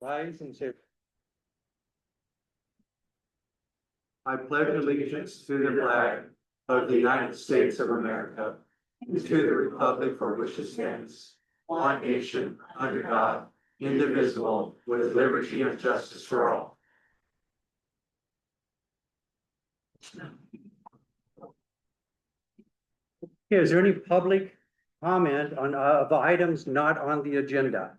Rise and say. I pledge allegiance to the flag of the United States of America, and to the republic for which it stands, one nation, under God, indivisible, with liberty and justice for all. Okay, is there any public comment on of items not on the agenda?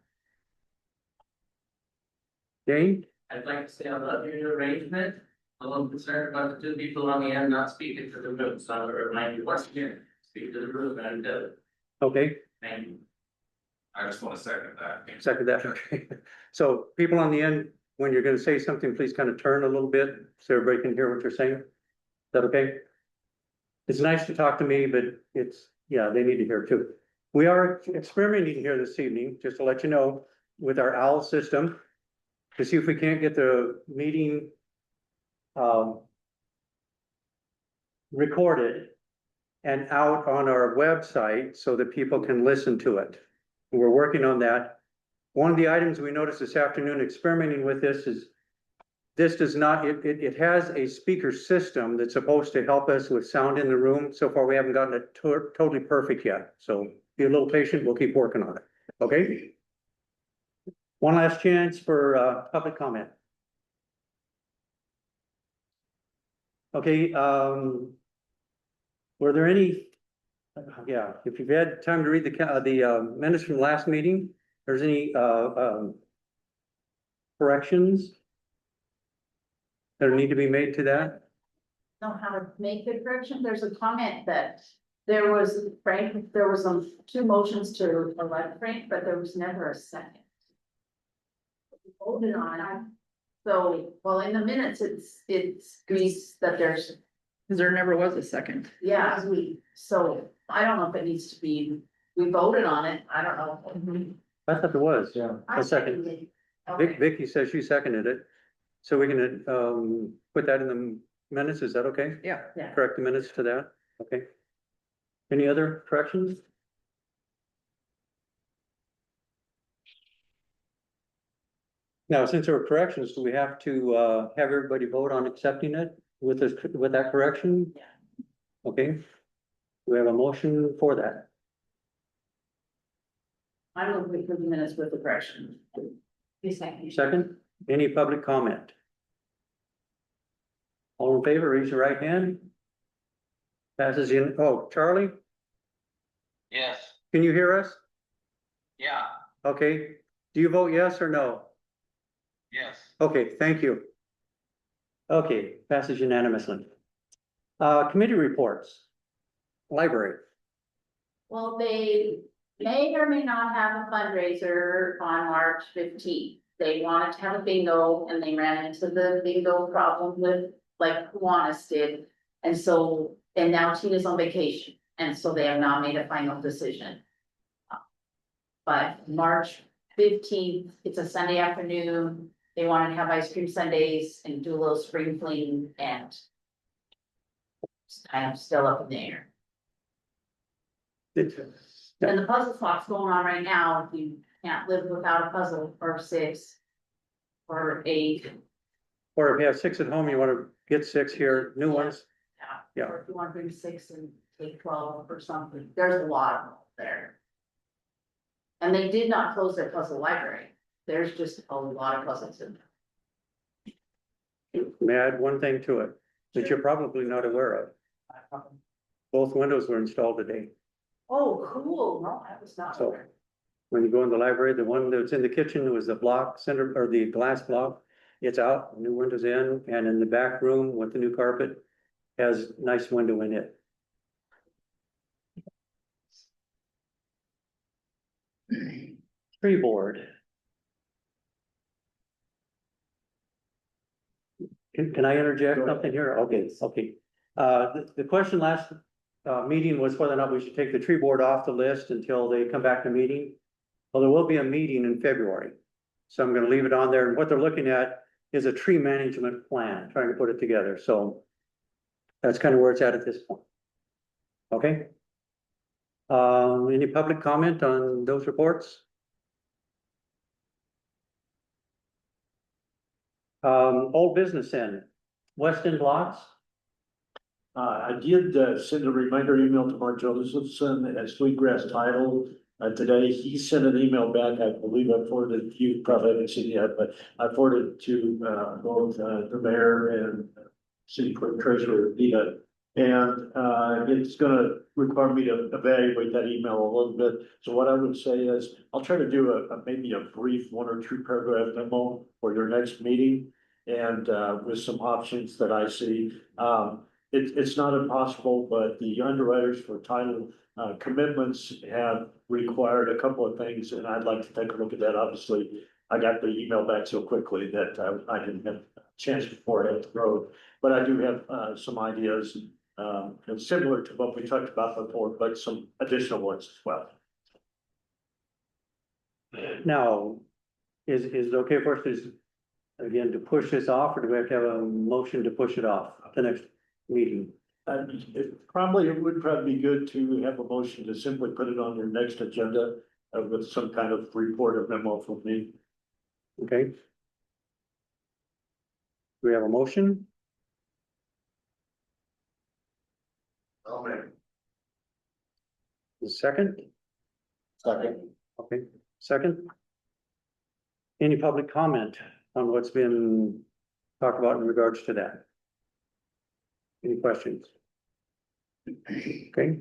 Dane? I'd like to say I love your new arrangement. I'm a little concerned about the two people on the end not speaking to the room, so I'll remind you once again, speak to the room and Okay, thank you. I just want to second that. second that, okay. So people on the end, when you're gonna say something, please kind of turn a little bit so everybody can hear what you're saying. Is that okay? It's nice to talk to me, but it's, yeah, they need to hear too. We are experimenting here this evening, just to let you know, with our OWL system to see if we can't get the meeting recorded and out on our website so that people can listen to it. We're working on that. One of the items we noticed this afternoon experimenting with this is this does not, it has a speaker system that's supposed to help us with sound in the room. So far, we haven't gotten it totally perfect yet. So be a little patient, we'll keep working on it, okay? One last chance for public comment. Okay, were there any, yeah, if you've had time to read the minutes from last meeting, there's any corrections that need to be made to that? Know how to make the correction. There's a comment that there was Frank, there was two motions to elect Frank, but there was never a second. We voted on it. So, well, in the minutes, it's grease that there's, Cause there never was a second. yeah, so I don't know if it needs to be, we voted on it. I don't know. I thought there was, yeah, I a second. seconded it. Okay. Vicky says she seconded it. So we can put that in the minutes, is that okay? Yeah. Yeah. Correct the minutes to that, okay? Any other corrections? Now, since there were corrections, do we have to have everybody vote on accepting it with this, with that correction? Yeah. Okay. Do we have a motion for that? I will wait for the minutes with the correction. Second, any public comment? All in favor, raise your right hand. Passes in, oh, Charlie, Yes, can you hear us? yeah, Okay, do you vote yes or no? yes. Okay, thank you. Okay, passes unanimously. Committee reports. Library. Well, they may or may not have a fundraiser on March 15th. They wanted to have a bingo and they ran into the bingo problem with like Kiwanis did. And so, and now Tina's on vacation. And so they have not made a final decision. But March 15th, it's a Sunday afternoon. They wanted to have ice cream sundaes and do a little spring clean and it's kind of still up in the air. And the puzzle swap's going on right now. You can't live without a puzzle or 6 or 8. Or if you have 6 at home, you want to get 6 here, new ones. Yeah. Or if you want to bring 6 and take 12 or something, there's a lot of them there. And they did not close their puzzle library. There's just a lot of puzzles in there. May I add one thing to it that you're probably not aware of? Both windows were installed today. Oh, cool. No, I was not So aware. when you go in the library, the one that's in the kitchen was the block center or the glass block. It's out, new windows in, and in the back room with the new carpet has nice window in it. Tree board. Can I interject something here? Okay, okay. The question last meeting was whether or not we should take the tree board off the list until they come back to meeting. Well, there will be a meeting in February. So I'm gonna leave it on there. And what they're looking at is a tree management plan, trying to put it together. So that's kind of where it's at this point. Okay. Any public comment on those reports? Old business end, Weston Blocks. I did send a reminder email to Mark Josephson at Sweetgrass Title today. He sent an email back. I believe I forwarded it to you, probably haven't seen it yet, but I forwarded it to both the mayor and city clerk treasurer, Dina. And it's gonna require me to evaluate that email a little bit. So what I would say is, I'll try to do maybe a brief 1 or 2 paragraph memo for your next meeting. And with some options that I see. It's not impossible, but the underwriters for title commitments have required a couple of things, and I'd like to take a look at that. Obviously, I got the email back so quickly that I didn't have a chance before I hit the road. But I do have some ideas, similar to what we talked about before, but some additional ones as well. Now, is it okay for us to, again, to push this off, or do we have to have a motion to push it off the next meeting? It would probably be good to have a motion to simply put it on your next agenda with some kind of report or memo from me. Okay. Do we have a motion? I'll make. A second? Second. Okay, second. Any public comment on what's been talked about in regards to that? Any questions? Okay.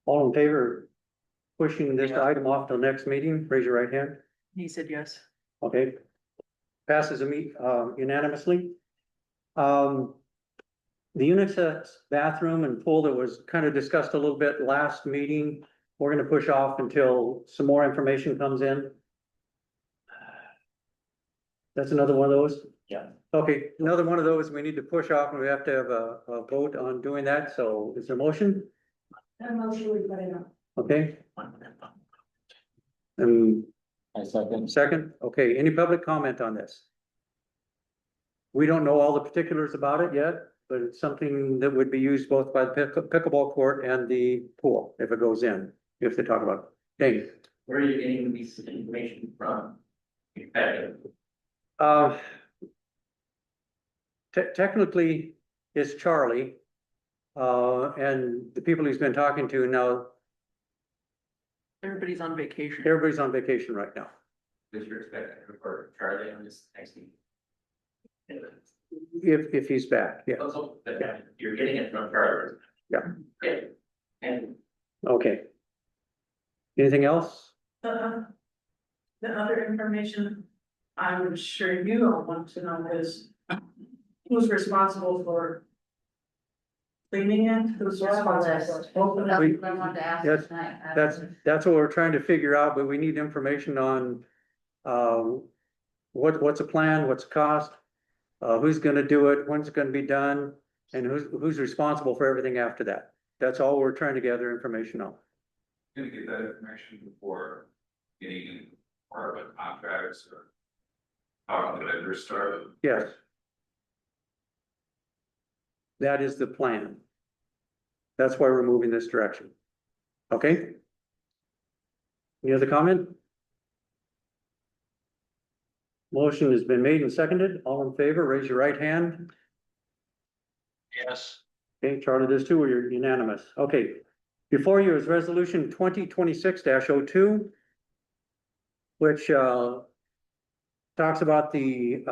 All in favor of pushing this item off till next meeting, raise your right hand. He said yes. Okay. Passes unanimously. The unisex bathroom and pool that was kind of discussed a little bit last meeting, we're gonna push off until some more information comes in. That's another one of those? Yeah. Okay, another one of those we need to push off, and we have to have a vote on doing that, so is there a motion? A motion, we put it on. Okay, and I second. second, okay, any public comment on this? We don't know all the particulars about it yet, but it's something that would be used both by the pickleball court and the pool, if it goes in, if they talk about it. Dave? Where are you getting this information from? Technically, it's Charlie. And the people he's been talking to now, Everybody's on vacation. everybody's on vacation right now. Because you're expecting to report Charlie on this next meeting. If he's back, yeah, Also, but you're getting it from Charlie. Yeah. Okay. And okay. Anything else? The other information I'm sure you all want to know is who's responsible for cleaning it, who's responsible for opening up. We- I wanted to ask Yes, tonight. That's what we're trying to figure out, but we need information on, what's a plan, what's the cost? Who's gonna do it, when's it gonna be done, and who's responsible for everything after that? That's all we're trying to gather information on. Gonna get that information before getting part of a contracts or how the vendors started. Yes. That is the plan. That's why we're moving this direction. Okay? Any other comment? Motion has been made and seconded. All in favor, raise your right hand. Yes. Okay, Charlie does too, or you're unanimous. Okay. Before you is resolution 2026-02, which talks about the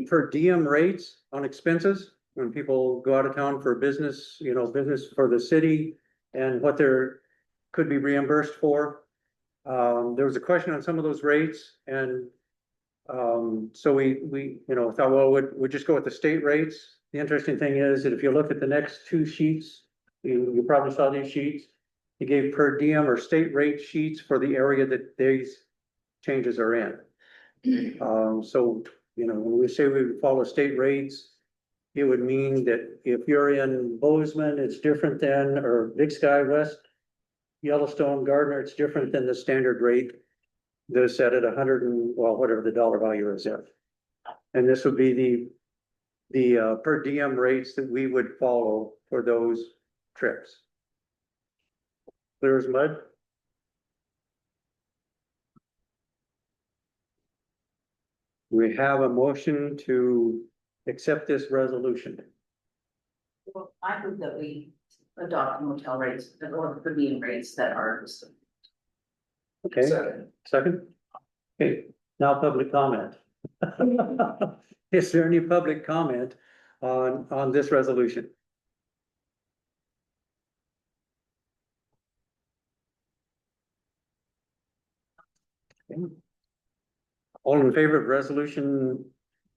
per diem rates on expenses when people go out of town for business, business for the city, and what they're could be reimbursed for. There was a question on some of those rates, and so we thought, well, we'd just go with the state rates. The interesting thing is that if you look at the next 2 sheets, you probably saw these sheets. He gave per diem or state rate sheets for the area that these changes are in. So, when we say we would follow state rates, it would mean that if you're in Bozeman, it's different than, or Big Sky West, Yellowstone, Gardner, it's different than the standard rate. They're set at 100 and, well, whatever the dollar value is there. And this would be the per diem rates that we would follow for those trips. Clear as mud? We have a motion to accept this resolution. Well, I hope that we adopt motel rates or per diem rates that are. Okay, second? Okay, now public comment. Is there any public comment on this resolution? Okay. All in favor of resolution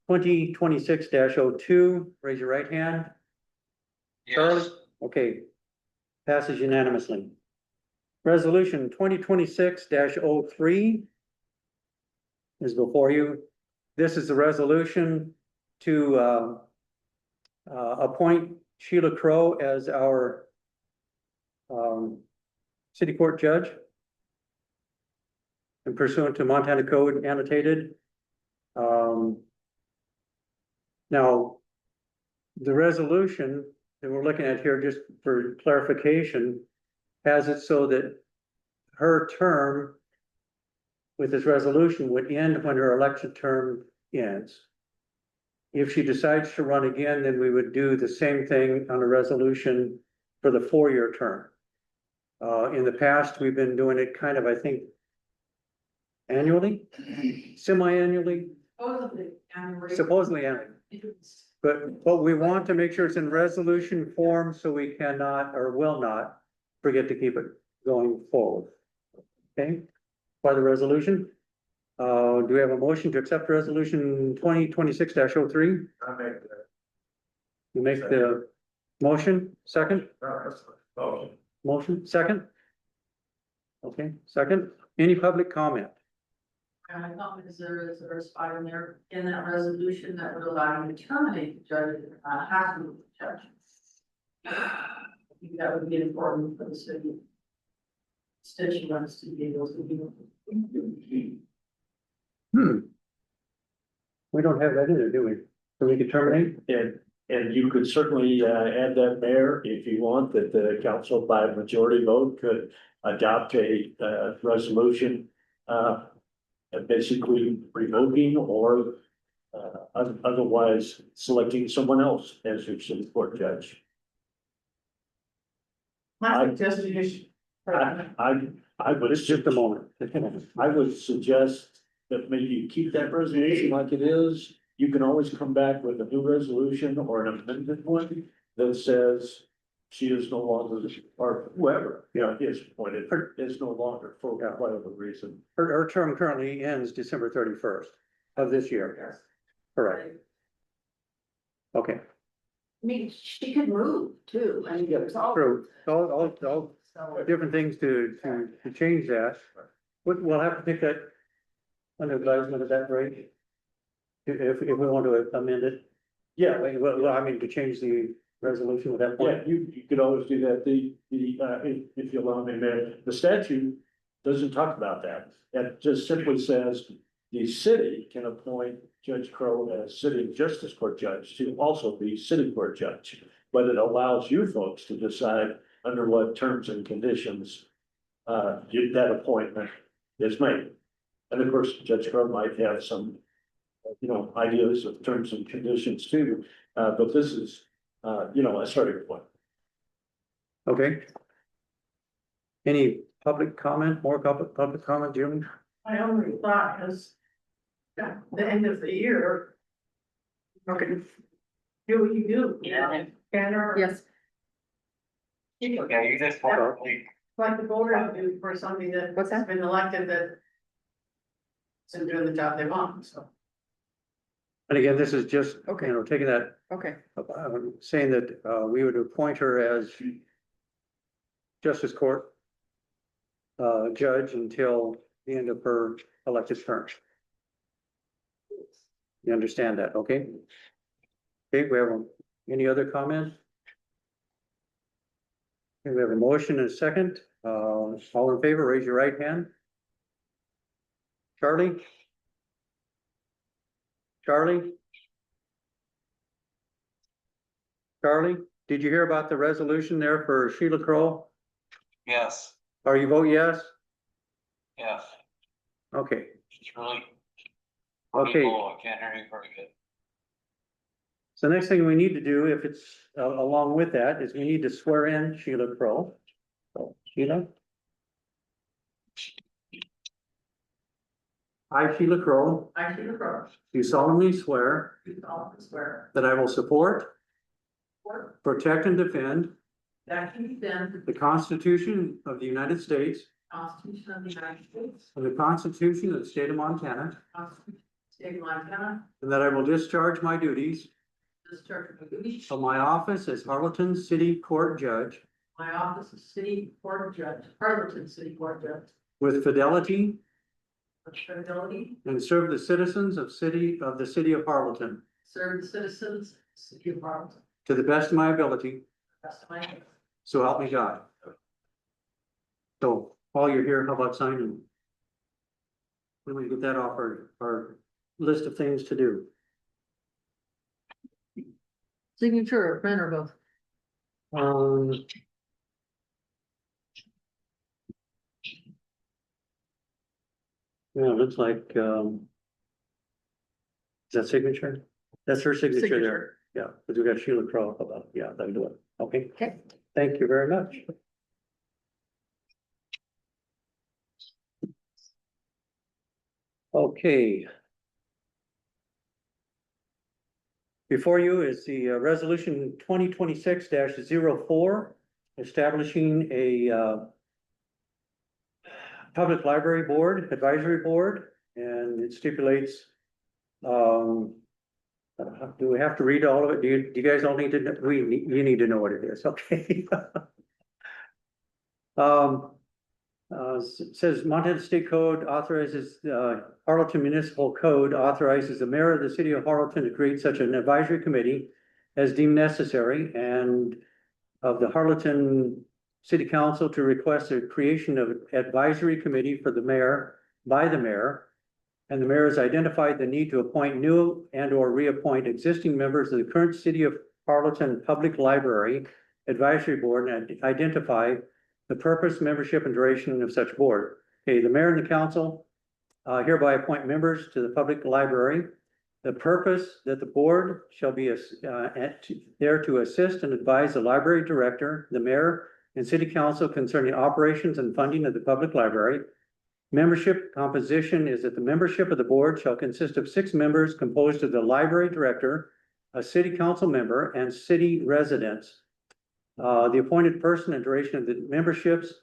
2026-02, raise your right hand. Charlie? Okay. Passes unanimously. Resolution 2026-03 is before you. This is the resolution to appoint Sheila Crow as our city court judge and pursuant to Montana Code annotated. Now, the resolution that we're looking at here, just for clarification, has it so that her term with this resolution would end when her election term ends. If she decides to run again, then we would do the same thing on a resolution for the 4-year term. In the past, we've been doing it kind of, I think, annually, semi-annually, supposedly annually. But we want to make sure it's in resolution form so we cannot or will not forget to keep it going forward. Okay, by the resolution. Do we have a motion to accept resolution 2026-03? I make that. You make the motion, second? Oh, Motion, second? Okay, second. Any public comment? And I thought there is a spot in there in that resolution that would allow you to terminate the judge, half of the judge. I think that would be important for the city. Constituents to be able to do. We don't have that in there, do we? So we could terminate? And you could certainly add that, Mayor, if you want, that the council by a majority vote could adopt a resolution. Basically revoking or otherwise selecting someone else as your city court judge. My suggestion is. I would. Just a moment. I would suggest that maybe you keep that resolution like it is. You can always come back with a new resolution or an amended one that says she is no longer, or whoever, is appointed, is no longer for whatever reason. Her term currently ends December 31st of this year. Correct. Okay, I mean, she could move too. I mean, there's all. true. All So, different things to change that. We'll have to pick that under advisement of that rate. If we want to amend it. Yeah, Well, I mean, to change the resolution at that yeah, point. you could always do that. If you allow me, Mayor, the statute doesn't talk about that. It just simply says the city can appoint Judge Crow as sitting justice court judge to also be city court judge. But it allows you folks to decide under what terms and conditions that appointment is made. And of course, Judge Crow might have some, ideas of terms and conditions too. But this is, a starting point. Okay. Any public comment, more public comment, Jim? My only thought is, the end of the year. Okay. Do what you do. Yeah. Banner. Yes, Yeah, you just probably. Like the voters do for somebody that. What's that? has been elected that. Isn't doing the job they want, so. And again, this is just, Okay. taking that, okay, saying that, we would appoint her as justice court judge until the end of her elected term. You understand that, okay? Okay, we have, any other comments? Okay, we have a motion and a second, all in favor, raise your right hand. Charlie? Charlie? Charlie, did you hear about the resolution there for Sheila Crow? Yes, Are you vote yes? yes, Okay, it's really, Okay. I can't hear you very good. So the next thing we need to do, if it's along with that, is we need to swear in Sheila Crow. So, Sheila? I, Sheila Crow, I, Sheila Crowe, do solemnly swear do solemnly swear that I will support, or protect, and defend that I will defend the Constitution of the United States the Constitution of the United States, and the Constitution of the State of Montana, the Constitution of the State of Montana, and that I will discharge my duties discharge my duties of my office as Harlowton City Court Judge my office as City Court Judge, Harlowton City Court Judge, with fidelity with fidelity, and serve the citizens of the city of Harlowton serve the citizens of the City of Harlowton, to the best of my ability, best of my ability. so help me God. So while you're here, how about signing? When we get that off our list of things to do. Signature or pen or both? Yeah, it looks like, is that signature? That's her signature there. Signature. Yeah, because we got Sheila Crow about, yeah, that'll do it. Okay. Okay. Thank you very much. Okay. Before you is the resolution 2026-04, establishing a public library board, advisory board, and it stipulates, do we have to read all of it? Do you guys all need to, you need to know what it is, okay? Says Montana State Code authorizes, Harlowton Municipal Code authorizes the mayor of the city of Harlowton to create such an advisory committee as deemed necessary, and of the Harlowton City Council to request the creation of an advisory committee for the mayor, by the mayor. And the mayor has identified the need to appoint new and or reappoint existing members of the current City of Harlowton Public Library Advisory Board and identify the purpose, membership, and duration of such board. Okay, the mayor and the council hereby appoint members to the public library. The purpose that the board shall be there to assist and advise the library director, the mayor, and city council concerning operations and funding of the public library. Membership composition is that the membership of the board shall consist of 6 members composed of the library director, a city council member, and city residents. The appointed person and duration of the memberships,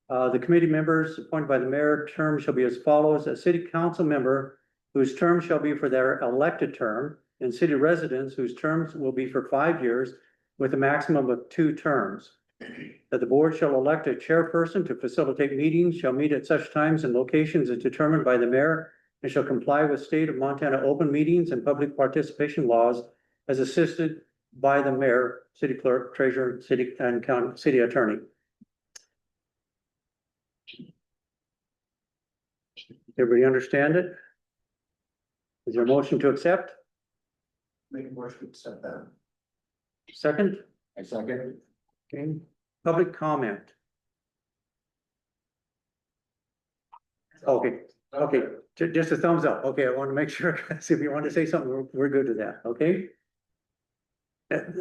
the committee members appointed by the mayor term shall be as follows: a city council member whose term shall be for their elected term, and city residents whose terms will be for 5 years with a maximum of 2 terms. That the board shall elect a chairperson to facilitate meetings, shall meet at such times and locations as determined by the mayor, and shall comply with state of Montana open meetings and public participation laws as assisted by the mayor, city clerk, treasurer, city and county, city attorney. Everybody understand it? Is there a motion to accept? Make a motion to accept that. Second? I second. Okay, public comment. Okay, okay, just a thumbs up. Okay, I want to make sure, see if you want to say something, we're good with that, okay?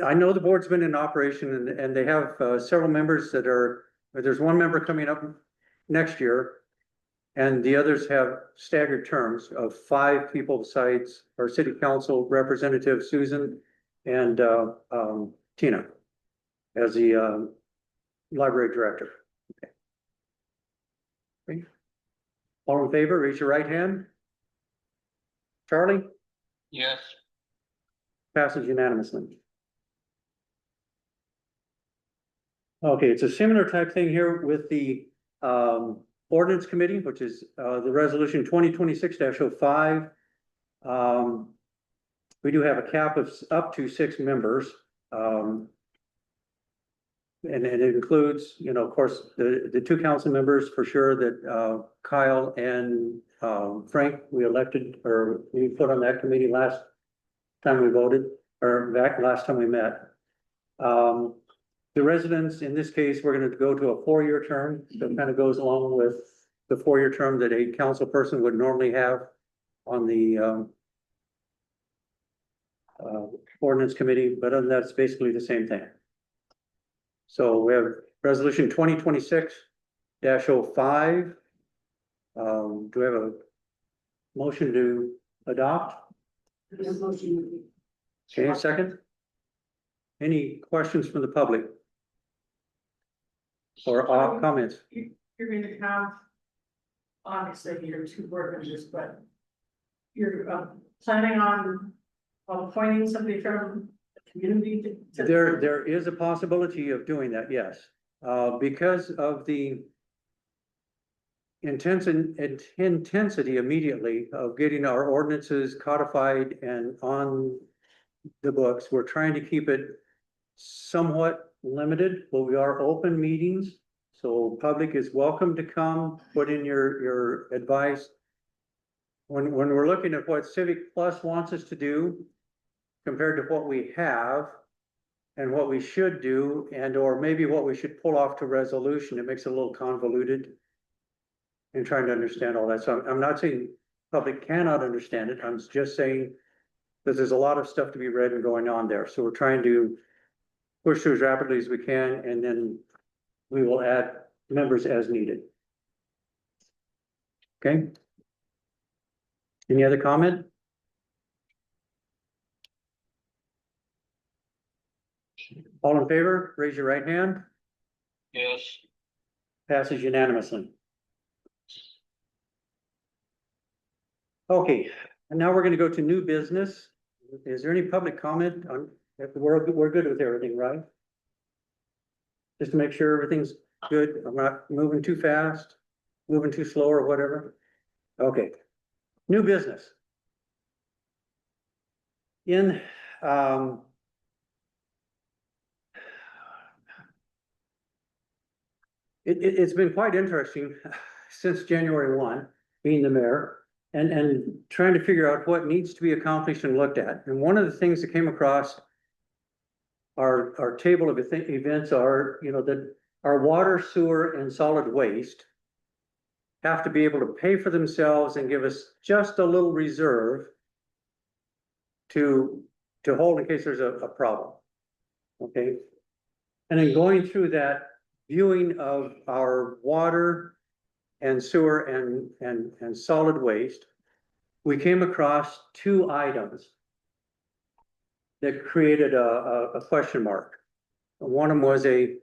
I know the board's been in operation and they have several members that are, there's one member coming up next year. And the others have staggered terms of 5 people besides our city council representative, Susan and Tina as the library director. Okay. All in favor, raise your right hand. Charlie? Yes. Passes unanimously. Okay, it's a similar type thing here with the ordinance committee, which is the resolution 2026-05. We do have a cap of up to 6 members. And it includes, you know, of course, the 2 council members for sure that Kyle and Frank, we elected, or we put on that committee last time we voted, or back last time we met. The residents, in this case, we're going to go to a 4-year term. So it kind of goes along with the 4-year term that a council person would normally have on the ordinance committee, but other than that, it's basically the same thing. So we have resolution 2026-05. Do we have a motion to adopt? Okay, a second? Any questions from the public? Or comments? You're gonna have, obviously, your two board members, but you're planning on appointing somebody from the community to. There is a possibility of doing that, yes. Because of the intensity immediately of getting our ordinances codified and on the books, we're trying to keep it somewhat limited, but we are open meetings. So public is welcome to come, put in your advice. When we're looking at what Civic Plus wants us to do compared to what we have and what we should do, and or maybe what we should pull off to resolution, it makes it a little convoluted in trying to understand all that. So I'm not saying public cannot understand it. I'm just saying that there's a lot of stuff to be read and going on there. So we're trying to push through as rapidly as we can, and then we will add members as needed. Okay? Any other comment? All in favor, raise your right hand. Yes. Passes unanimously. Okay, and now we're gonna go to new business. Is there any public comment on, we're good with everything, right? Just to make sure everything's good, I'm not moving too fast, moving too slow or whatever. Okay, new business. It's been quite interesting since January 1, being the mayor, and trying to figure out what needs to be accomplished and looked at. And one of the things that came across our table of events are, that our water, sewer, and solid waste have to be able to pay for themselves and give us just a little reserve to hold in case there's a problem. Okay. And then going through that viewing of our water and sewer and solid waste, we came across two items that created a question mark. One of them was an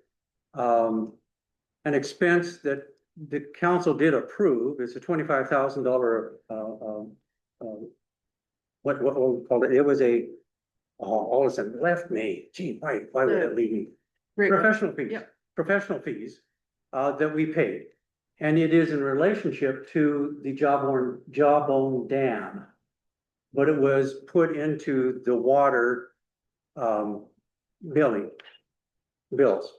expense that the council did approve. It's a $25,000 what we called it. It was all of a sudden left me. Gee, why would that leave me? Professional fees. Yep. Professional fees that we paid. And it is in relationship to the Jawbone Dam. But it was put into the water bills.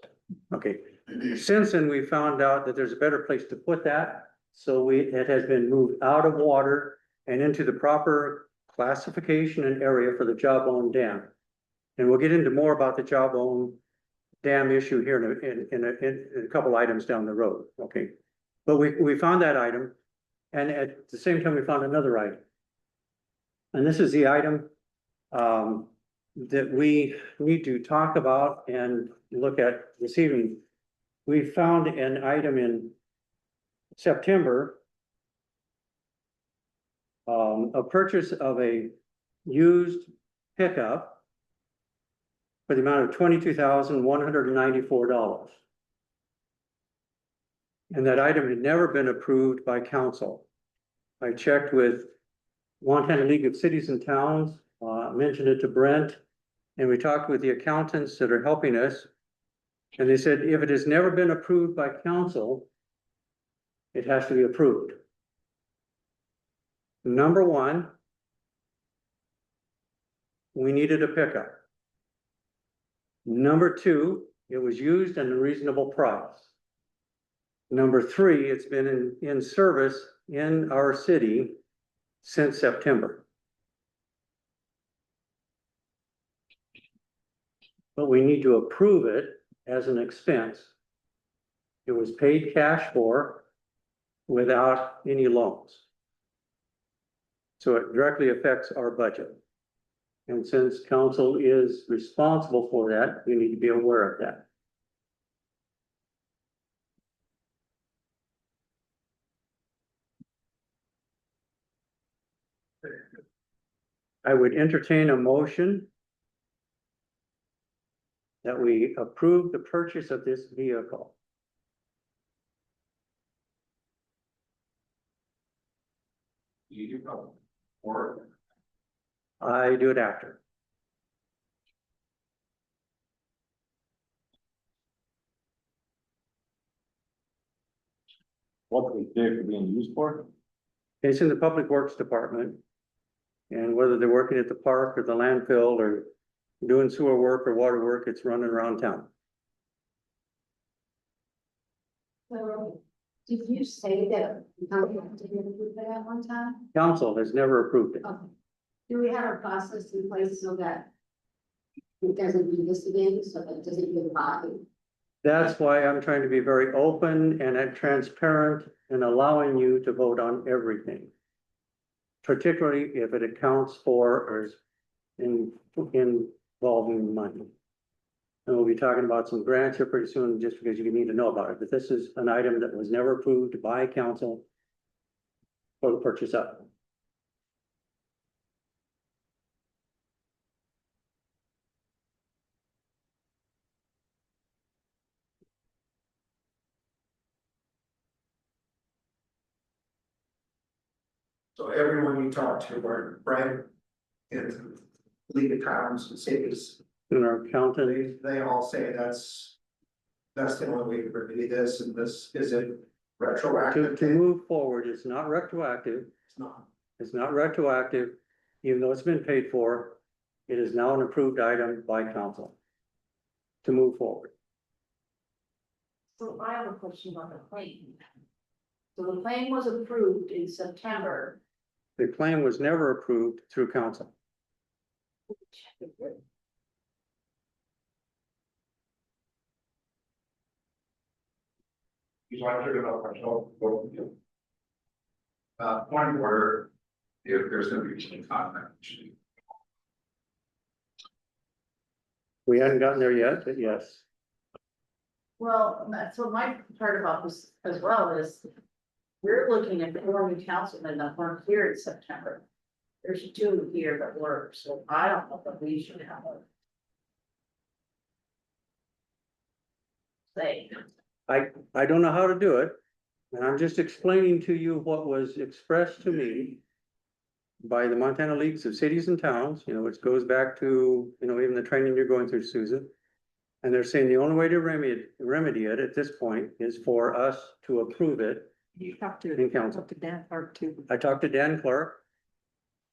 Okay. Since then, we found out that there's a better place to put that. So it has been moved out of water and into the proper classification and area for the Jawbone Dam. And we'll get into more about the Jawbone Dam issue here in a couple items down the road. Okay. But we found that item, and at the same time, we found another item. And this is the item that we need to talk about and look at this evening. We found an item in September, a purchase of a used pickup for the amount of $22,194. And that item had never been approved by council. I checked with Montana League of Cities and Towns, mentioned it to Brent, and we talked with the accountants that are helping us. And they said, if it has never been approved by council, it has to be approved. Number one, we needed a pickup. Number two, it was used at a reasonable price. Number three, it's been in service in our city since September. But we need to approve it as an expense. It was paid cash for without any loans. So it directly affects our budget. And since council is responsible for that, we need to be aware of that. I would entertain a motion that we approve the purchase of this vehicle. You do know, or I do it after. What the vehicle being used for? It's in the Public Works Department. And whether they're working at the park or the landfill or doing sewer work or water work, it's running around town. So, did you say that the council didn't approve that at one time? Council has never approved it. Okay. Do we have a process in place so that it doesn't do this again, so that it doesn't get body? That's why I'm trying to be very open and transparent and allowing you to vote on everything. Particularly if it accounts for or is involving money. And we'll be talking about some grants here pretty soon, just because you need to know about it, but this is an item that was never approved by council for the purchase of. So everyone you talk to, right, in league of towns and cities, And our accountant, they all say that's the only way to remedy this, and this, is it retroactive? to move forward, it's not retroactive. It's not. It's not retroactive, even though it's been paid for. It is now an approved item by council to move forward. So I have a question on the claim. So the claim was approved in September. The claim was never approved through council. you want to about myself, point where if there's gonna be some contact. We hadn't gotten there yet, but yes. Well, that's what my part about this as well is. We're looking at the only councilmen that weren't here in September. There's two here that were, so I don't know that we should have a. Say, I don't know how to do it. And I'm just explaining to you what was expressed to me by the Montana Leagues of Cities and Towns, which goes back to, even the training you're going through, Susan. And they're saying the only way to remedy it at this point is for us to approve it. You talked to, In council. talked to Dan Clark too, I talked to Dan Clark.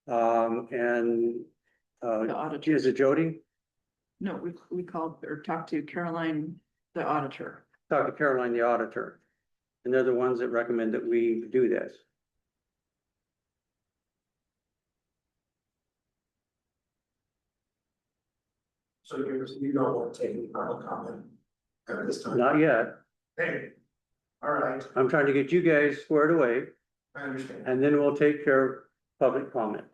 And, the auditor. is it Jody? No, we called or talked to Caroline, the auditor. Talked to Caroline, the auditor. And they're the ones that recommend that we do this. So you don't want to take any final comment at this time? Not yet. Hey, all right, I'm trying to get you guys squared away, I understand. and then we'll take care of public comment.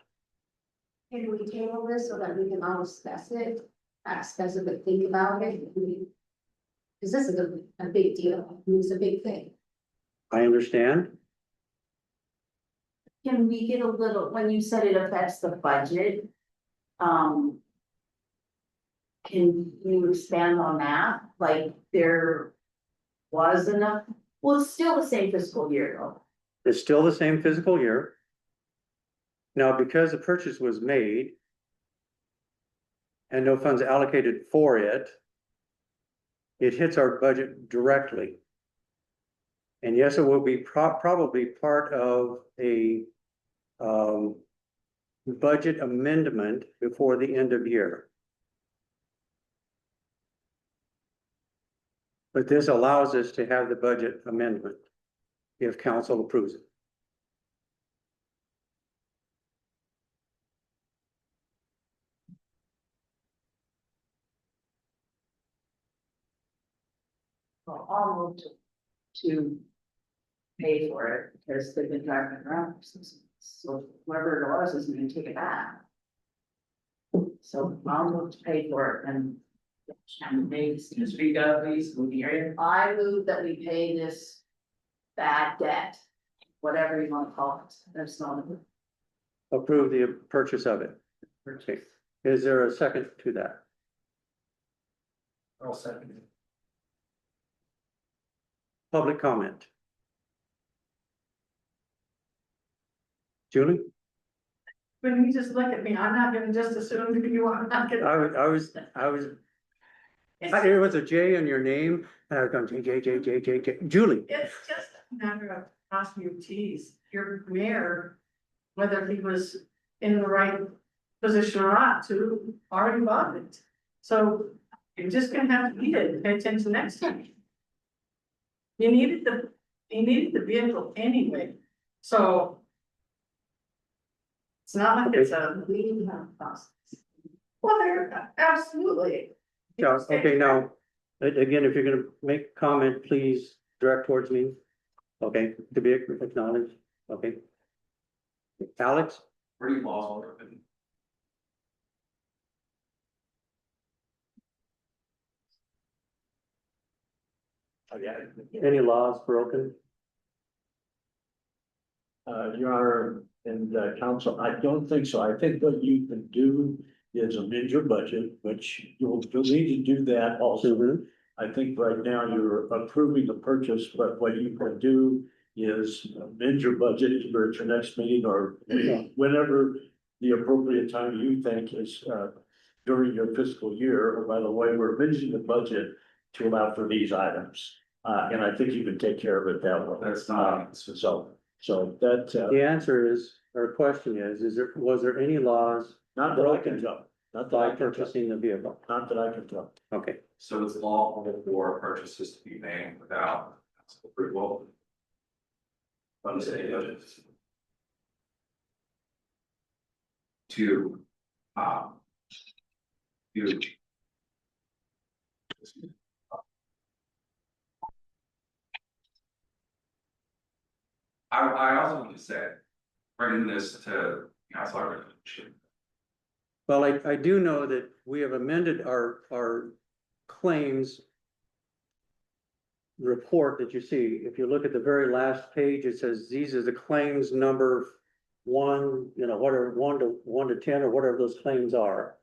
Can we table this so that we can all discuss it, but think about it? Because this is a big deal, it's a big thing. I understand. can we get a little, when you said it affects the budget? Can you expand on that? Like there was enough, well, it's still the same fiscal year though. It's still the same fiscal year. Now, because the purchase was made and no funds allocated for it, it hits our budget directly. And yes, it will be probably part of a budget amendment before the end of year. But this allows us to have the budget amendment if council approves it. Well, almost to pay for it because they've been driving around. So whoever it was is gonna take it back. So I'll move to pay for it and Maybe speak up, please, we'll be hearing. I move that we pay this bad debt, whatever you wanna call it. There's no. approve the purchase of it. Okay, is there a second to that? I'll second it. Public comment? Julie? When you just look at me, I'm not gonna just assume that you are not gonna. I was, there was a J in your name, and I was going J, Julie. It's just a matter of asking you tease your mayor, whether he was in the right position or not to already bought it. So you're just gonna have to eat it, and pay attention next time. You needed the vehicle anyway, so. It's not like it's a, We didn't have a process. well, there, absolutely. Yeah, okay, now, again, if you're gonna make a comment, please direct towards me. Okay, to be acknowledged, okay. Alex, Pretty laws are open. any laws broken? Your Honor, and counsel, I don't think so. I think what you can do is amend your budget, which you'll need to do that also. Mhm. I think right now you're approving the purchase, but what you can do is amend your budget either at your next meeting or whenever the appropriate time you think is during your fiscal year. Or by the way, we're amending the budget to allow for these items. And I think you can take care of it that way. That's not- So that, The answer is, or question was there any laws not that I can tell, not that I by can tell, purchasing the vehicle? not that I can tell. Okay, So it's lawful for purchases to be made without council approval. From the city judges. To, to. I also want to say, bringing this to council attention. well, I do know that we have amended our claims report that you see. If you look at the very last page, it says, these are the claims number one, whatever, one to 10, or whatever those claims are.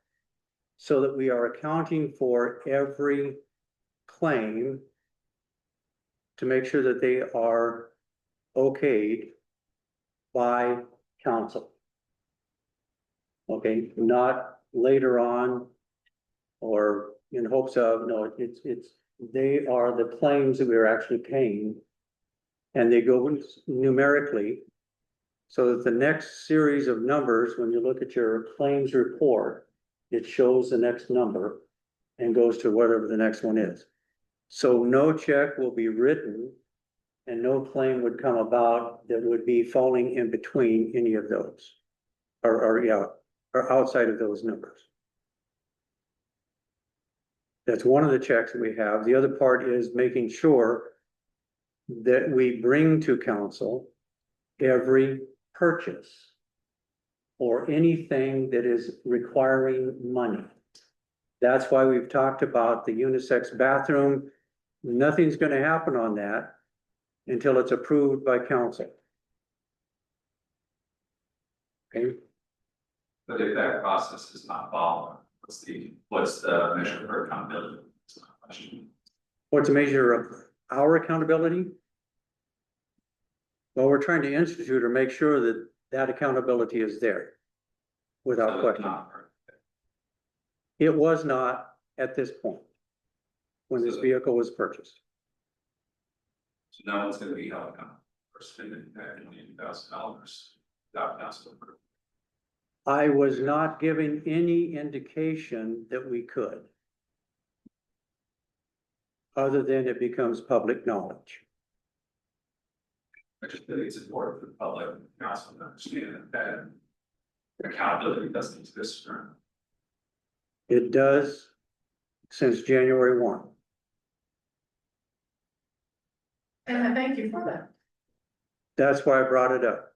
So that we are accounting for every claim to make sure that they are okayed by council. Okay, not later on or in hopes of, no, they are the claims that we are actually paying. And they go numerically, so that the next series of numbers, when you look at your claims report, it shows the next number and goes to whatever the next one is. So no check will be written and no claim would come about that would be falling in between any of those. Or outside of those numbers. That's one of the checks that we have. The other part is making sure that we bring to council every purchase or anything that is requiring money. That's why we've talked about the unisex bathroom. Nothing's going to happen on that until it's approved by council. Okay. But if that process is not followed, what's the measure for accountability? That's my question. What's a measure of our accountability? Well, we're trying to institute or make sure that that accountability is there without So it's question. not perfect. It was not at this point when this vehicle was purchased. So no one's gonna be held accountable for spending that $80,000 without council approval. I was not giving any indication that we could. Other than it becomes public knowledge. I just think it's important for the public and council to understand that accountability doesn't exist. It does since January 1. And I thank you for that. That's why I brought it up.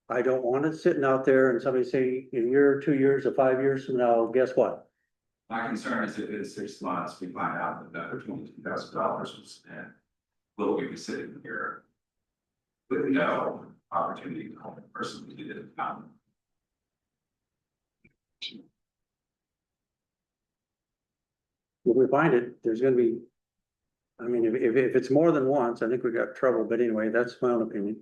I don't want it sitting out there and somebody say, in a year, 2 years, or 5 years from now, guess what? My concern is if in 6 months, we find out that another $22,000 was spent, will we be sitting here with no opportunity to help the person who did it? If we find it, there's gonna be. I mean, if it's more than once, I think we got trouble, but anyway, that's my own opinion.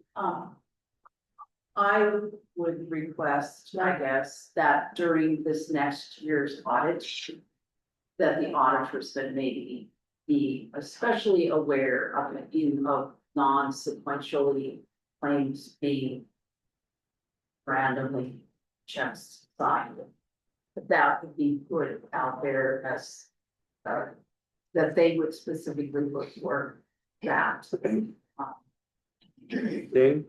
I would request, I guess, that during this next year's audit, that the auditors then maybe be especially aware of non-sequentially claims being randomly checks signed. But that would be put out there as, that they would specifically look for that. Dave?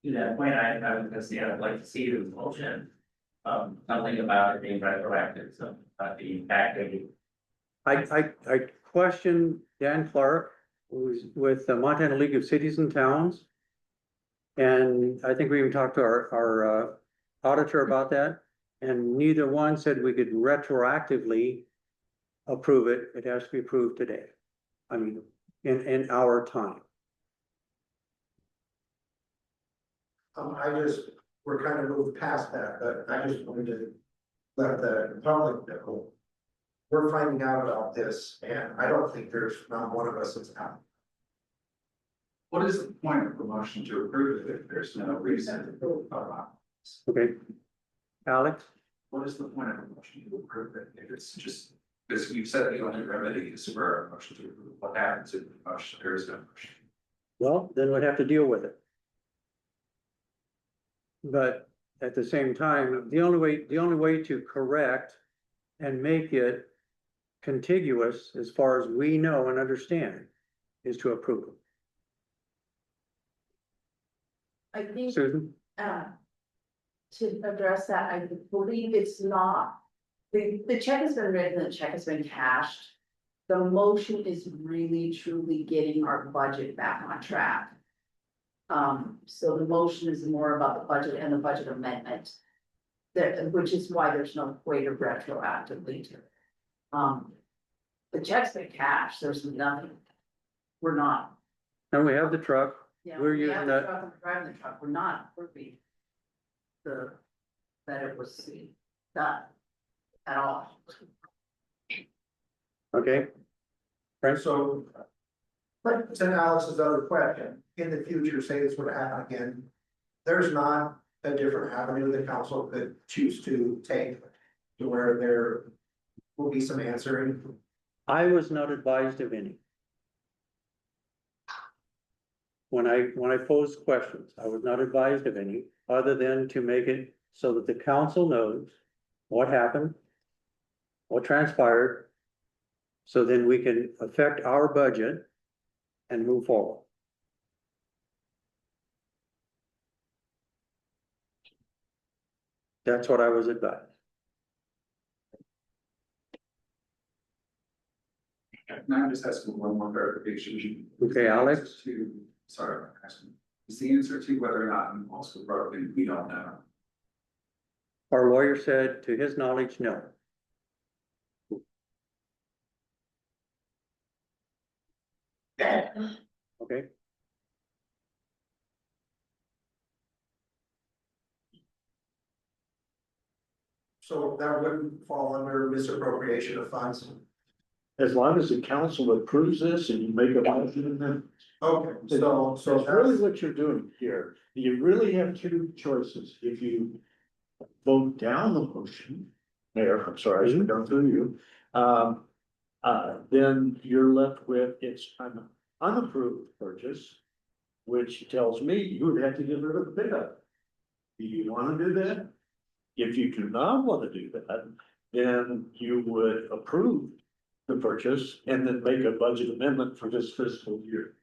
To that point, I was gonna say, I'd like to see the motion, something about it being retroactive, so, the impact of it. I questioned Dan Clark, who's with the Montana League of Cities and Towns. And I think we even talked to our auditor about that, and neither one said we could retroactively approve it. It has to be approved today. I mean, in our time. We're kind of moved past that, but I just wanted to let the public know. We're finding out about this, and I don't think there's not one of us that's out. What is the point of the motion to approve it if there's no reason to vote about it? Okay. Alex? What is the point of a motion to approve it if it's just, because you've said the only remedy is for a motion to approve, what happens if the motion, there is no motion? Well, then we'd have to deal with it. But at the same time, the only way to correct and make it contiguous, as far as we know and understand, is to approve it. I think, Susan? to address that, I believe it's not, the check has been written, the check has been cashed. The motion is really truly getting our budget back on track. So the motion is more about the budget and the budget amendment. Which is why there's no way to retroactively do it. The check's been cashed, there's nothing. We're not. And we have the truck. Yeah, We're we using have the that. truck and we're driving the truck, we're not proving that it was done at all. Okay. Frank? So, but to Alex's other question, in the future, say this would happen again, there's not a different avenue the council could choose to take to where there will be some answering. I was not advised of any. When I posed questions, I was not advised of any, other than to make it so that the council knows what happened, what transpired, so then we can affect our budget and move forward. That's what I was advised. Now I'm just asking one more clarification. Okay, Alex? Sorry, I'm asking. Is the answer to whether or not I'm also broken, we don't know? Our lawyer said, to his knowledge, no. Okay. So that wouldn't fall under misappropriation of funds. As long as the council approves this and you make a motion, then. Okay, so That's really what you're doing here. You really have two choices. If you vote down the motion, Mayor, I'm sorry, I should go through you. Then you're left with it's an unapproved purchase, which tells me you would have to get rid of the pickup. Do you want to do that? If you do not want to do that, then you would approve the purchase and then make a budget amendment for this fiscal year.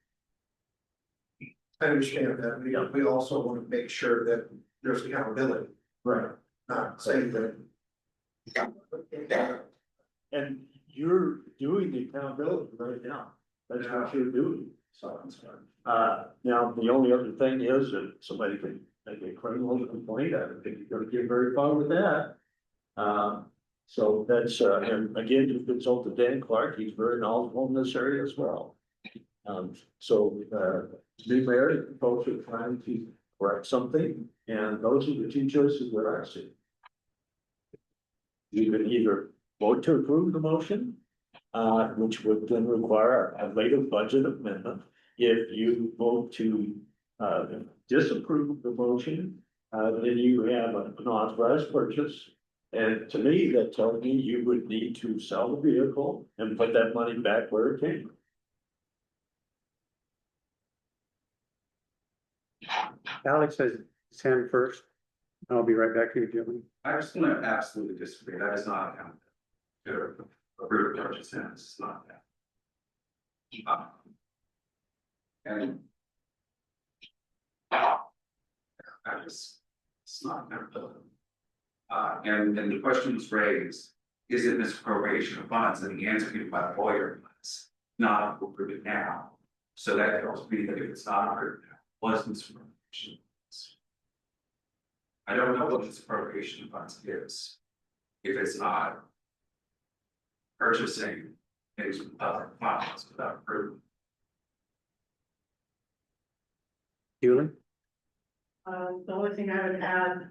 I understand that. We also want to make sure that there's accountability, Right. not saying that. And you're doing the accountability right now. That's what you're doing. So, now, the only other thing is that somebody can a criminal complaint, I don't think you're gonna get very far with that. So that's, and again, you consulted Dan Clark, he's very knowledgeable in this area as well. New mayor, folks are trying to correct something, and those are the two choices that I see. You can either vote to approve the motion, which would then require a later budget amendment. If you vote to, disapprove the motion, then you have an authorized purchase. And to me, that tells me you would need to sell the vehicle and put that money back where it came. Alex has his hand first. I'll be right back to you, Jim. I just want to absolutely disagree. That is not account. A root purchase, it's not that. And. I just, it's not gonna build. And the question was raised, is it misappropriation of funds? And the answer given by the lawyer was not approved now. So that tells me that if it's not approved now, was misappropriation. I don't know what misappropriation of funds is. If it's not purchasing things with public funds without approval. Julie? The only thing I would add.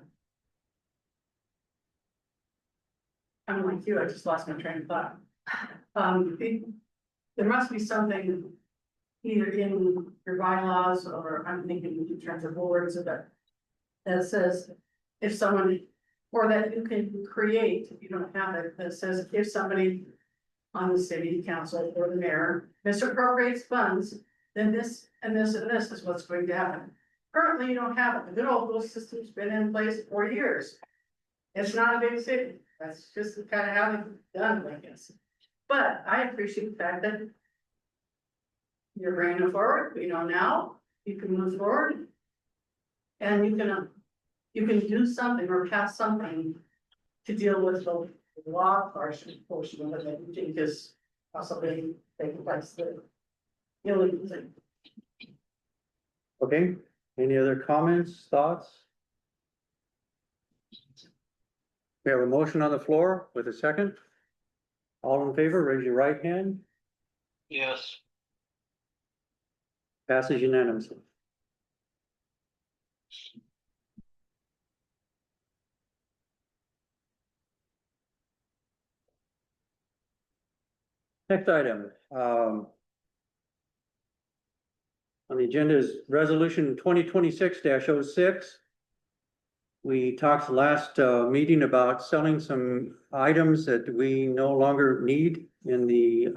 I'm like you, I just lost my train of thought. There must be something either in your bylaws or I'm thinking in terms of boards or that says if someone, or that you can create, if you don't have it, that says if somebody on the city council or the mayor misappropriates funds, then this and this and this is what's going to happen. Currently, you don't have it. The good old system's been in place for years. It's not a big city. That's just kind of how they've done it, I guess. But I appreciate the fact that you're bringing it forward. We know now you can move forward. And you can do something or pass something to deal with the law portion of it that you think is possibly taking place. The illegal thing. Okay, any other comments, thoughts? We have a motion on the floor with a second. All in favor, raise your right hand. Yes. Passes unanimously. Next item, on the agenda is resolution 2026-06. We talked last meeting about selling some items that we no longer need in the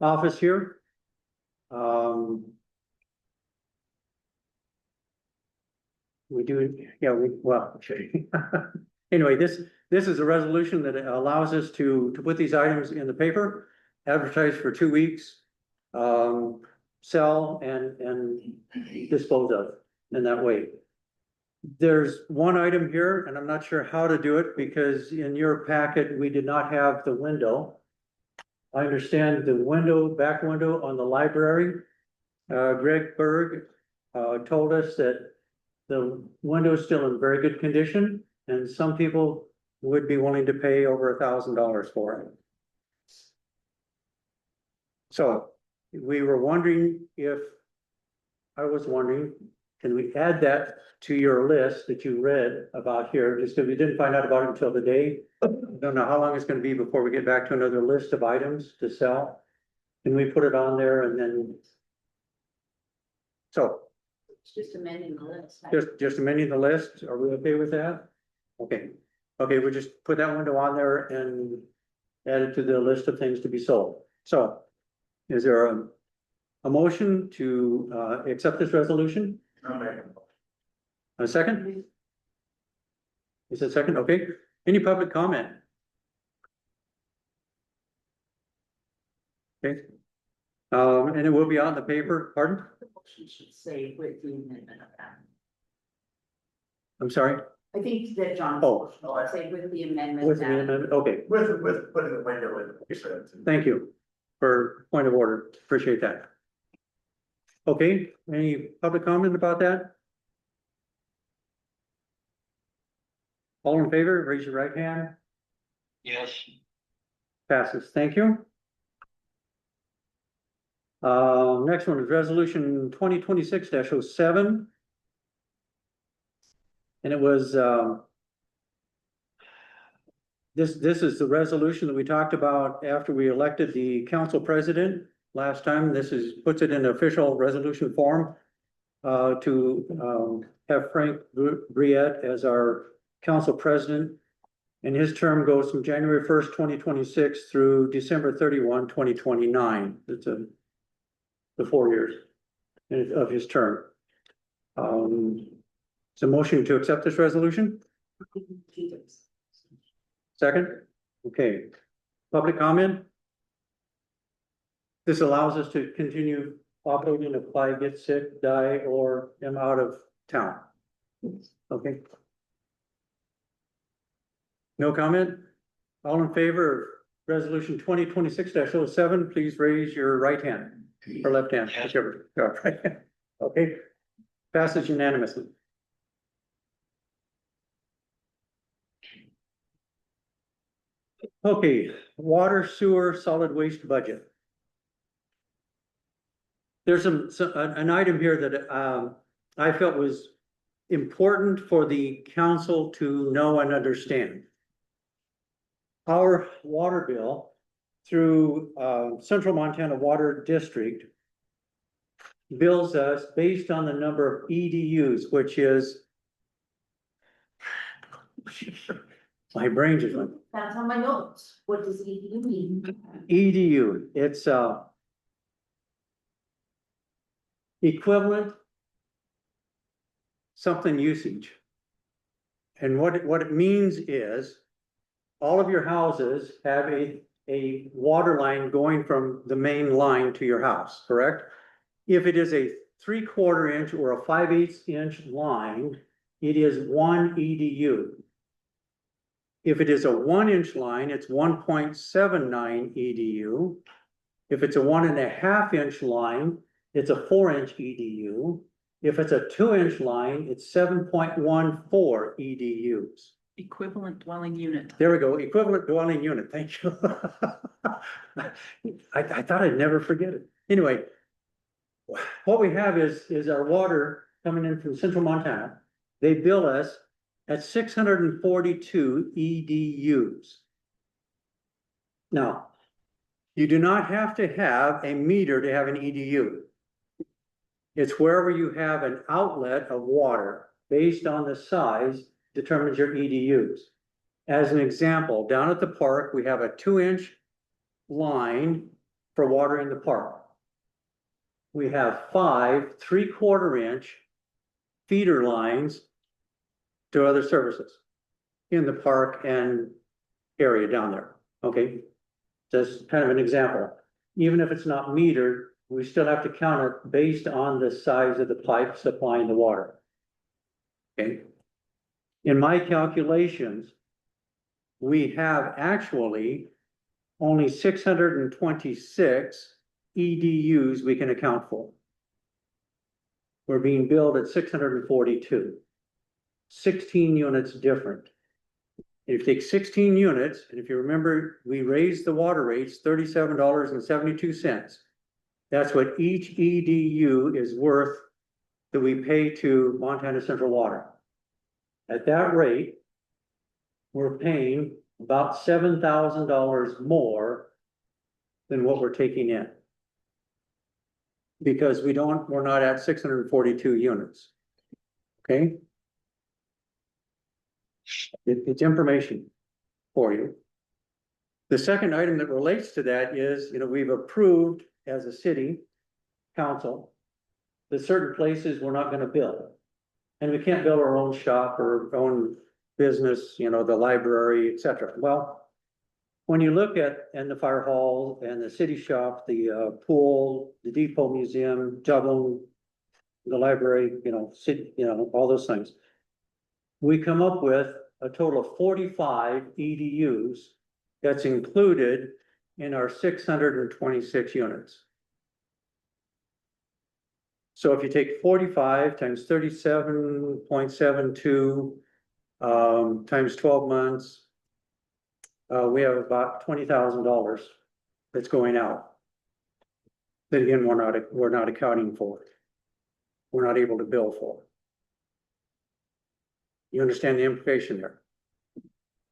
office here. We do, yeah, well, anyway, this is a resolution that allows us to put these items in the paper, advertise for 2 weeks, sell and dispose of in that way. There's one item here, and I'm not sure how to do it because in your packet, we did not have the window. I understand the window, back window on the library. Greg Berg told us that the window is still in very good condition, and some people would be willing to pay over $1,000 for it. So we were wondering can we add that to your list that you read about here, just because we didn't find out about it until today. Don't know how long it's gonna be before we get back to another list of items to sell. Can we put it on there and then? So. It's just amending the list. Just amending the list, are we okay with that? Okay, we'll just put that window on there and add it to the list of things to be sold. So, is there a motion to accept this resolution? A second? Is it second? Okay, any public comment? Okay, and it will be on the paper, pardon? You should say with the amendment of that. I'm sorry? I think that John. Oh. I'd say with the amendment. With the that- amendment, okay, With putting the window in. thank you for point of order, appreciate that. Okay, any public comment about that? All in favor, raise your right hand. Yes. Passes. Thank you. Next one is resolution 2026-07. And it was, this is the resolution that we talked about after we elected the council president last time. This puts it in official resolution form to have Frank Briette as our council president. And his term goes from January 1st, 2026 through December 31, 2029. It's the 4 years of his term. It's a motion to accept this resolution? Second? Okay. Public comment? This allows us to continue operating if I get sick, die, or am out of town. Okay. No comment? All in favor of resolution 2026-07, please raise your right hand or left hand, whichever. Right. Okay. Passes unanimously. Okay, water, sewer, solid waste budget. There's an item here that I felt was important for the council to know and understand. Our water bill through Central Montana Water District bills us based on the number of EDUs, which is my brain just went. That's on my notes. What does EDU mean? EDU, it's equivalent something usage. And what it means is all of your houses have a water line going from the main line to your house, correct? If it is a 3/4 inch or a 5/8 inch line, it is 1 EDU. If it is a 1 inch line, it's 1.79 EDU. If it's a 1.5 inch line, it's a 4 inch EDU. If it's a 2 inch line, it's 7.14 EDUs. Equivalent dwelling unit. There we go, equivalent dwelling unit, thank you. I thought I'd never forget it. Anyway, what we have is our water coming in from Central Montana. They bill us at 642 EDUs. Now, you do not have to have a meter to have an EDU. It's wherever you have an outlet of water based on the size determines your EDUs. As an example, down at the park, we have a 2 inch line for water in the park. We have 5 3/4 inch feeder lines to other services in the park and area down there, okay? Just kind of an example. Even if it's not metered, we still have to count it based on the size of the pipe supplying the water. Okay? In my calculations, we have actually only 626 EDUs we can account for. We're being billed at 642. 16 units different. If you take 16 units, and if you remember, we raised the water rates $37.72. That's what each EDU is worth that we pay to Montana Central Water. At that rate, we're paying about $7,000 more than what we're taking in. Because we're not at 642 units. Okay? It's information for you. The second item that relates to that is, we've approved as a city council that certain places we're not going to build. And we can't build our own shop or our own business, the library, etc. Well, when you look at the fire hall and the city shop, the pool, the depot museum, Dublin, the library, city, all those things, we come up with a total of 45 EDUs that's included in our 626 units. So if you take 45 times 37.72, times 12 months. We have about $20,000 that's going out. That again, we're not accounting for. We're not able to bill for. You understand the implication there?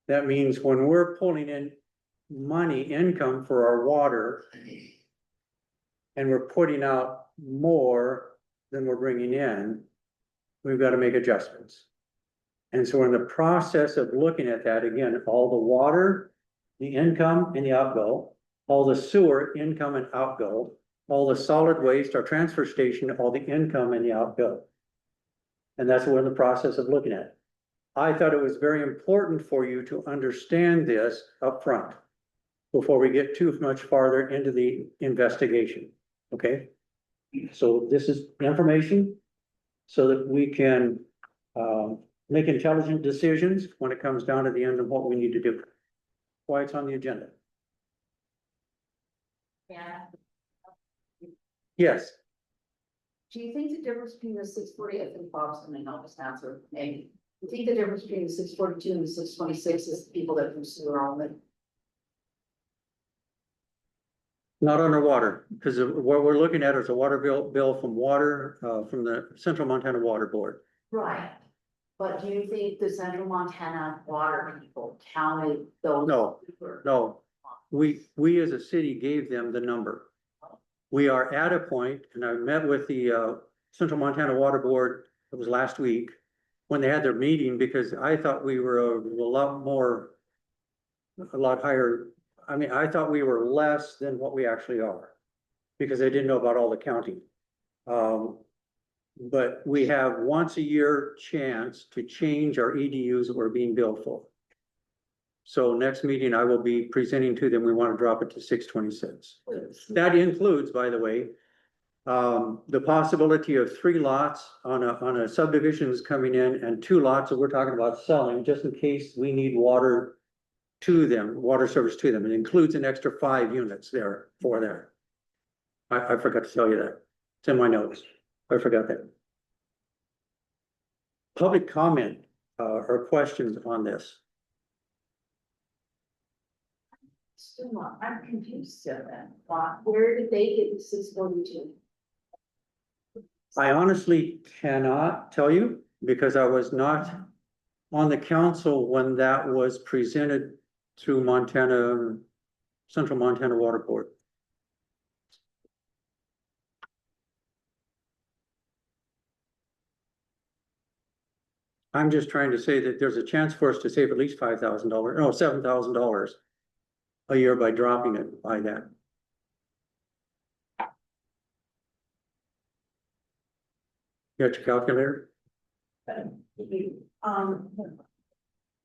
That means when we're pulling in money, income for our water, and we're putting out more than we're bringing in, we've got to make adjustments. And so we're in the process of looking at that again, all the water, the income and the outgo, all the sewer income and outgo, all the solid waste, our transfer station, all the income and the outgo. And that's what we're in the process of looking at. I thought it was very important for you to understand this up front before we get too much farther into the investigation, okay? So this is information so that we can make intelligent decisions when it comes down to the end of what we need to do. Why it's on the agenda. Yeah. Yes, Do you think the difference between the 640, I think Bob's gonna know this answer, maybe. You think the difference between the 642 and the 626 is the people that from sewer only? not underwater, because what we're looking at is a water bill from water, from the Central Montana Water Board. Right. But do you think the Central Montana water people counted those? No, no, we as a city gave them the number. We are at a point, and I met with the Central Montana Water Board, it was last week, when they had their meeting, because I thought we were a lot higher. I mean, I thought we were less than what we actually are, because I didn't know about all the counting. But we have once a year chance to change our EDUs that we're being billed for. So next meeting, I will be presenting to them, we want to drop it to 626. That includes, by the way, the possibility of 3 lots on a subdivision is coming in, and 2 lots that we're talking about selling, just in case we need water to them, water service to them. It includes an extra 5 units there for them. I forgot to tell you that. It's in my notes. I forgot that. Public comment or questions on this? Still not, I'm confused still then. Where did they get the 642? I honestly cannot tell you because I was not on the council when that was presented through Central Montana Water Board. I'm just trying to say that there's a chance for us to save at least $5,000, no, $7,000 a year by dropping it by that. You got your calculator?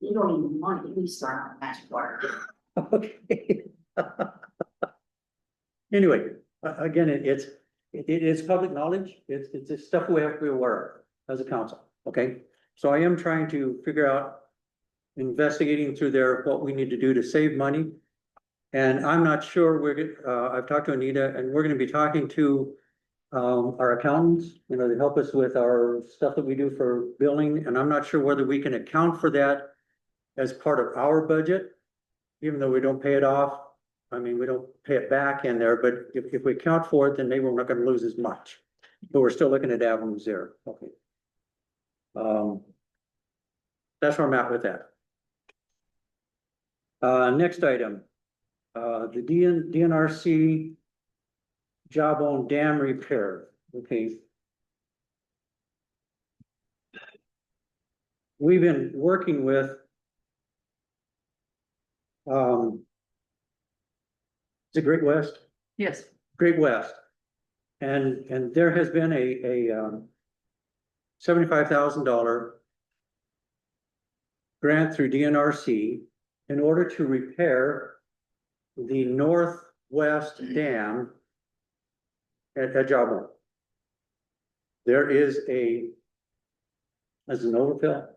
You don't even want to, we start on magic water. Okay. Anyway, again, it's public knowledge. It's stuff we have to be aware of as a council, okay? So I am trying to figure out, investigating through there, what we need to do to save money. And I'm not sure I've talked to Anita, and we're gonna be talking to our accountants, you know, to help us with our stuff that we do for billing. And I'm not sure whether we can account for that as part of our budget, even though we don't pay it off. I mean, we don't pay it back in there, but if we account for it, then maybe we're not gonna lose as much. But we're still looking at avenues there, okay. That's where I'm at with that. Next item, the DNRC job on dam repair, okay. We've been working with is it Great West? Yes. Great West. And there has been a $75,000 grant through DNRC in order to repair the northwest dam at Jawbone. There is as an overfill.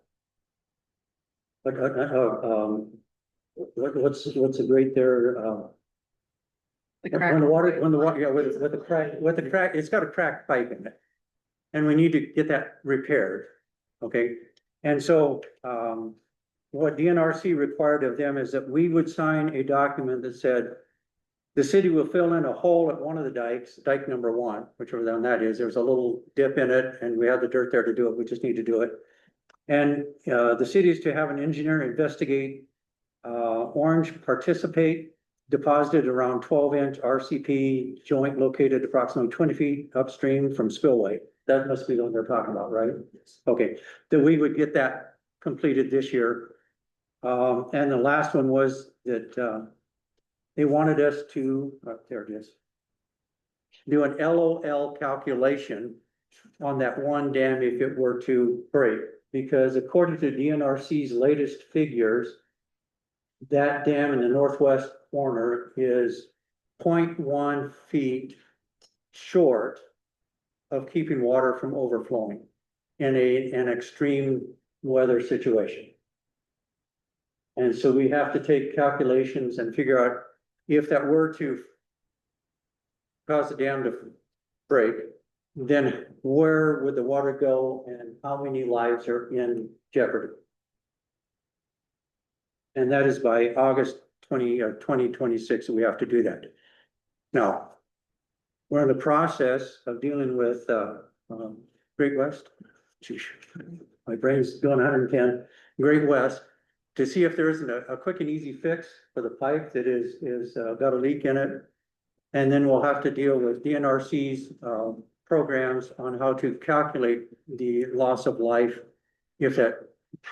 What's a great there? When the water, yeah, with the crack, it's got a cracked pipe in it. And we need to get that repaired, okay? And so, what DNRC required of them is that we would sign a document that said, the city will fill in a hole at one of the dikes, dike number one, whichever one that is. There's a little dip in it and we have the dirt there to do it. We just need to do it. And, the city is to have an engineer investigate, Orange participate, deposited around 12-inch RCP joint located approximately 20 feet upstream from spillway. That must be the one they're talking about, right? Okay, that we would get that completed this year. And the last one was that, they wanted us to, there it is, do an LOL calculation on that one dam if it were to break. Because according to DNRC's latest figures, that dam in the northwest corner is 0.1 feet short of keeping water from overflowing in an extreme weather situation. And so we have to take calculations and figure out if that were to cause the dam to break, then where would the water go and how many lives are in jeopardy? And that is by August 2026, we have to do that. Now, we're in the process of dealing with, Great West. Geez, my brain's going 110, Great West, to see if there isn't a quick and easy fix for the pipe that is got a leak in it. And then we'll have to deal with DNRC's, programs on how to calculate the loss of life if that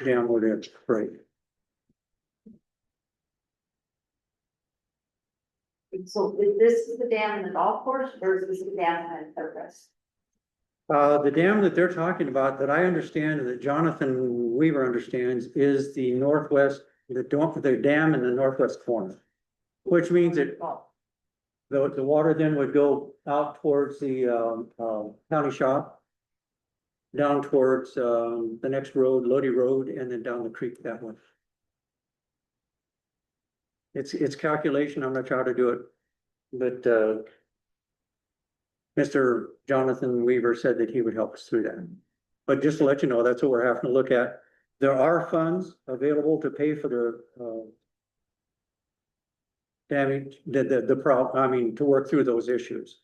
dam were to break. So this is the dam in the golf course versus the dam in the rest? The dam that they're talking about, that I understand, that Jonathan Weaver understands, is the northwest, the dam in the northwest corner. Which means that the water then would go out towards the, county shop, down towards, the next road, Lodi Road, and then down the creek that way. It's calculation, I'm not sure how to do it, but, Mr. Jonathan Weaver said that he would help us through that. But just to let you know, that's what we're having to look at. There are funds available to pay for the, damage, to work through those issues.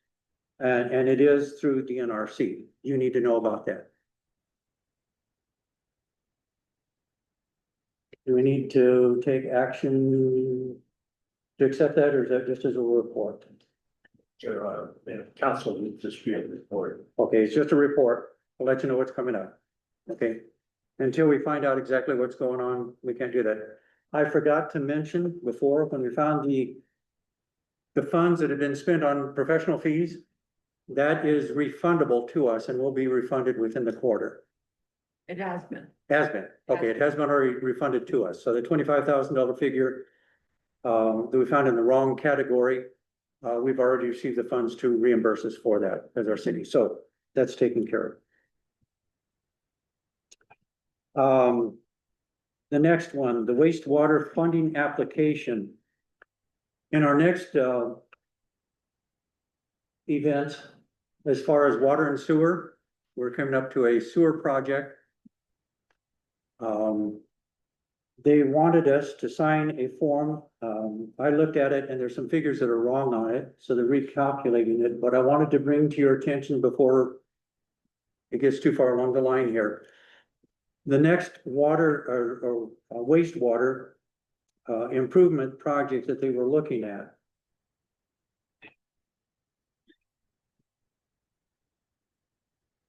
And it is through DNRC. You need to know about that. Do we need to take action to accept that, or is that just as a report? Council needs to be a report. Okay, it's just a report. I'll let you know what's coming up. Okay? Until we find out exactly what's going on, we can't do that. I forgot to mention before, when we found the funds that have been spent on professional fees, that is refundable to us and will be refunded within the quarter. It has been. Has been, okay, it has been already refunded to us, so the $25,000 figure that we found in the wrong category, we've already received the funds to reimburse us for that as our city, so that's taken care of. The next one, the wastewater funding application. In our next event, as far as water and sewer, we're coming up to a sewer project. They wanted us to sign a form. I looked at it and there's some figures that are wrong on it, so they're recalculating it, but I wanted to bring to your attention before it gets too far along the line here. The next water or wastewater improvement project that they were looking at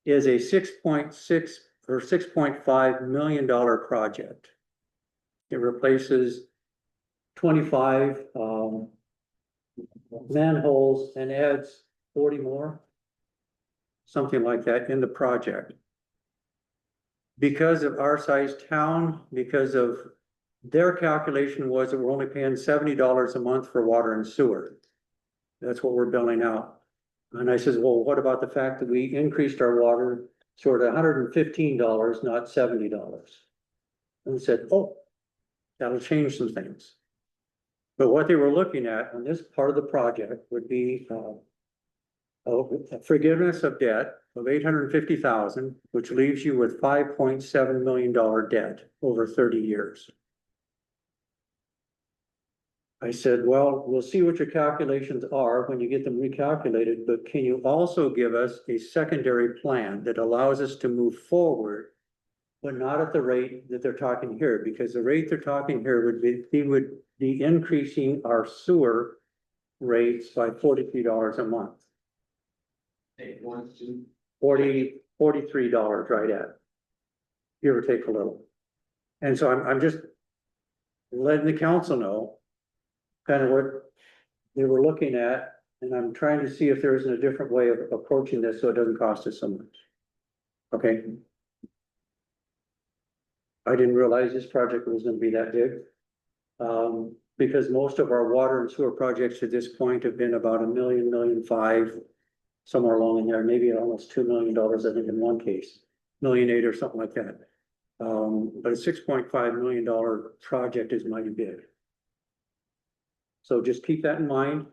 is a 6.6 or $6.5 million project. It replaces 25 manholes and adds 40 more, something like that, in the project. Because of our size town, because of their calculation was that we're only paying $70 a month for water and sewer. That's what we're billing out. And I says, well, what about the fact that we increased our water sort of $115, not $70? And said, oh, that'll change some things. But what they were looking at on this part of the project would be forgiveness of debt of $850,000, which leaves you with $5.7 million debt over 30 years. I said, well, we'll see what your calculations are when you get them recalculated, but can you also give us a secondary plan that allows us to move forward, but not at the rate that they're talking here, because the rate they're talking here would be increasing our sewer rates by $43 a month. $43 right at. Give or take a little. And so I'm just letting the council know kind of what they were looking at, and I'm trying to see if there isn't a different way of approaching this so it doesn't cost us so much. Okay. I didn't realize this project was gonna be that big. Because most of our water and sewer projects at this point have been about $1 million, $1.5 million, somewhere along in there, maybe almost $2 million, I think in one case, $1.8 million or something like that. But a $6.5 million project is mighty big. So just keep that in mind.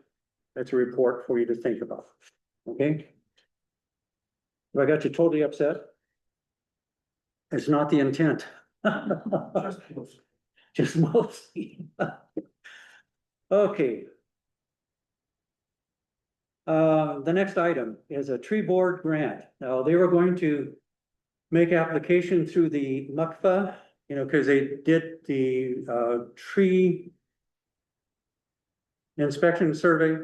That's a report for you to think about, okay? If I got you totally upset, it's not the intent. Just mostly. Okay. The next item is a tree board grant. Now, they were going to make application through the MUCFA, because they did the tree inspection survey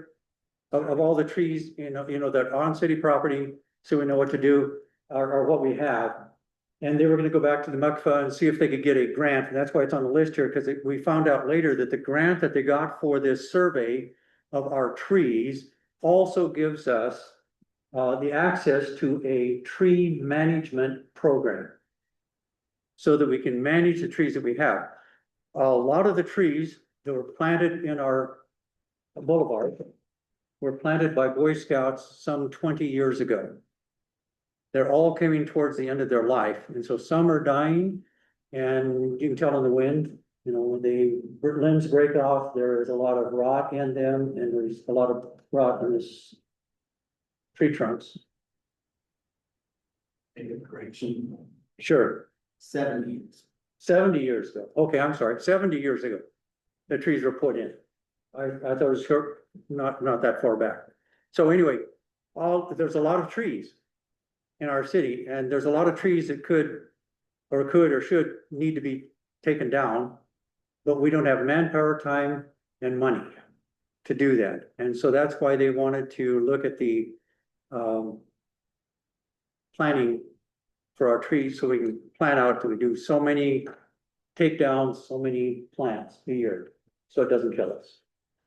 of all the trees, that are on city property, so we know what to do or what we have. And they were gonna go back to the MUCFA and see if they could get a grant, and that's why it's on the list here, because we found out later that the grant that they got for this survey of our trees also gives us the access to a tree management program, so that we can manage the trees that we have. A lot of the trees that were planted in our boulevard were planted by Boy Scouts some 20 years ago. They're all coming towards the end of their life, and so some are dying, and you can tell in the wind, when the limbs break off, there's a lot of rot in them, and there's a lot of rot in this tree trunks. Sure. 70 years ago. Okay, I'm sorry, 70 years ago, the trees were put in. I thought it was short, not that far back. So anyway, there's a lot of trees in our city, and there's a lot of trees that could or should need to be taken down, but we don't have manpower, time, and money to do that. And so that's why they wanted to look at the planning for our trees, so we can plan out, we do so many takedowns, so many plants a year, so it doesn't kill us.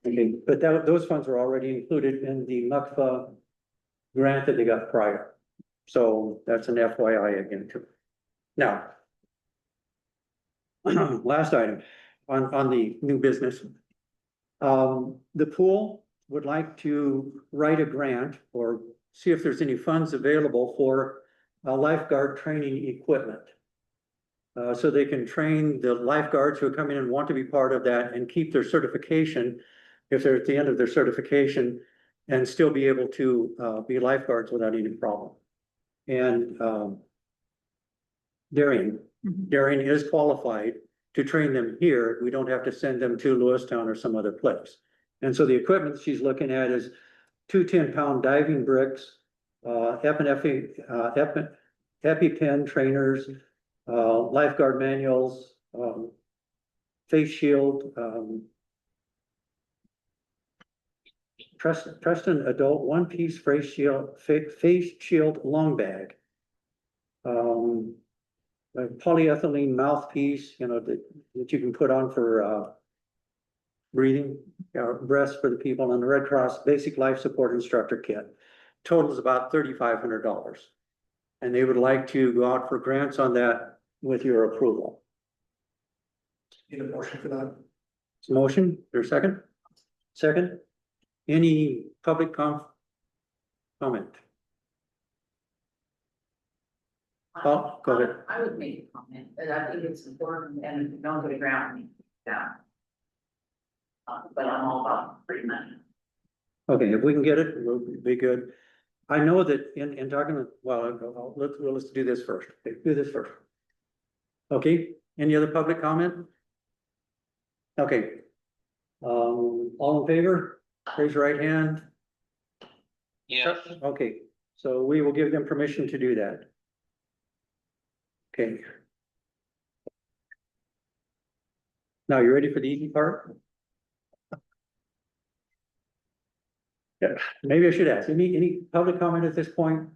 Okay, but those funds are already included in the MUCFA grant that they got prior. So that's an FYI again too. Now, last item on the new business. The pool would like to write a grant or see if there's any funds available for lifeguard training equipment. So they can train the lifeguards who are coming in and want to be part of that and keep their certification if they're at the end of their certification, and still be able to be lifeguards without any problem. And Darian is qualified to train them here. We don't have to send them to Lewistown or some other place. And so the equipment she's looking at is 2 10-pound diving bricks, EpiPen trainers, lifeguard manuals, face shield, Preston adult one-piece face shield long bag. A polyethylene mouthpiece, that you can put on for breathing, breaths for the people, and the Red Cross basic life support instructor kit. Totals about $3,500. And they would like to go out for grants on that with your approval. Need a motion for that? Motion, there's a second? Second? Any public comment? Oh, go ahead. I would make a comment, that I think it's important and don't go to ground. Yeah. But I'm all about free money. Okay, if we can get it, we'll be good. I know that in talking, let's do this first. Okay, do this first. Okay, any other public comment? Okay. All in favor, raise your right hand. Yes. Okay, so we will give them permission to do that. Okay. Now, you ready for the easy part? Yeah, maybe I should ask, any public comment at this point?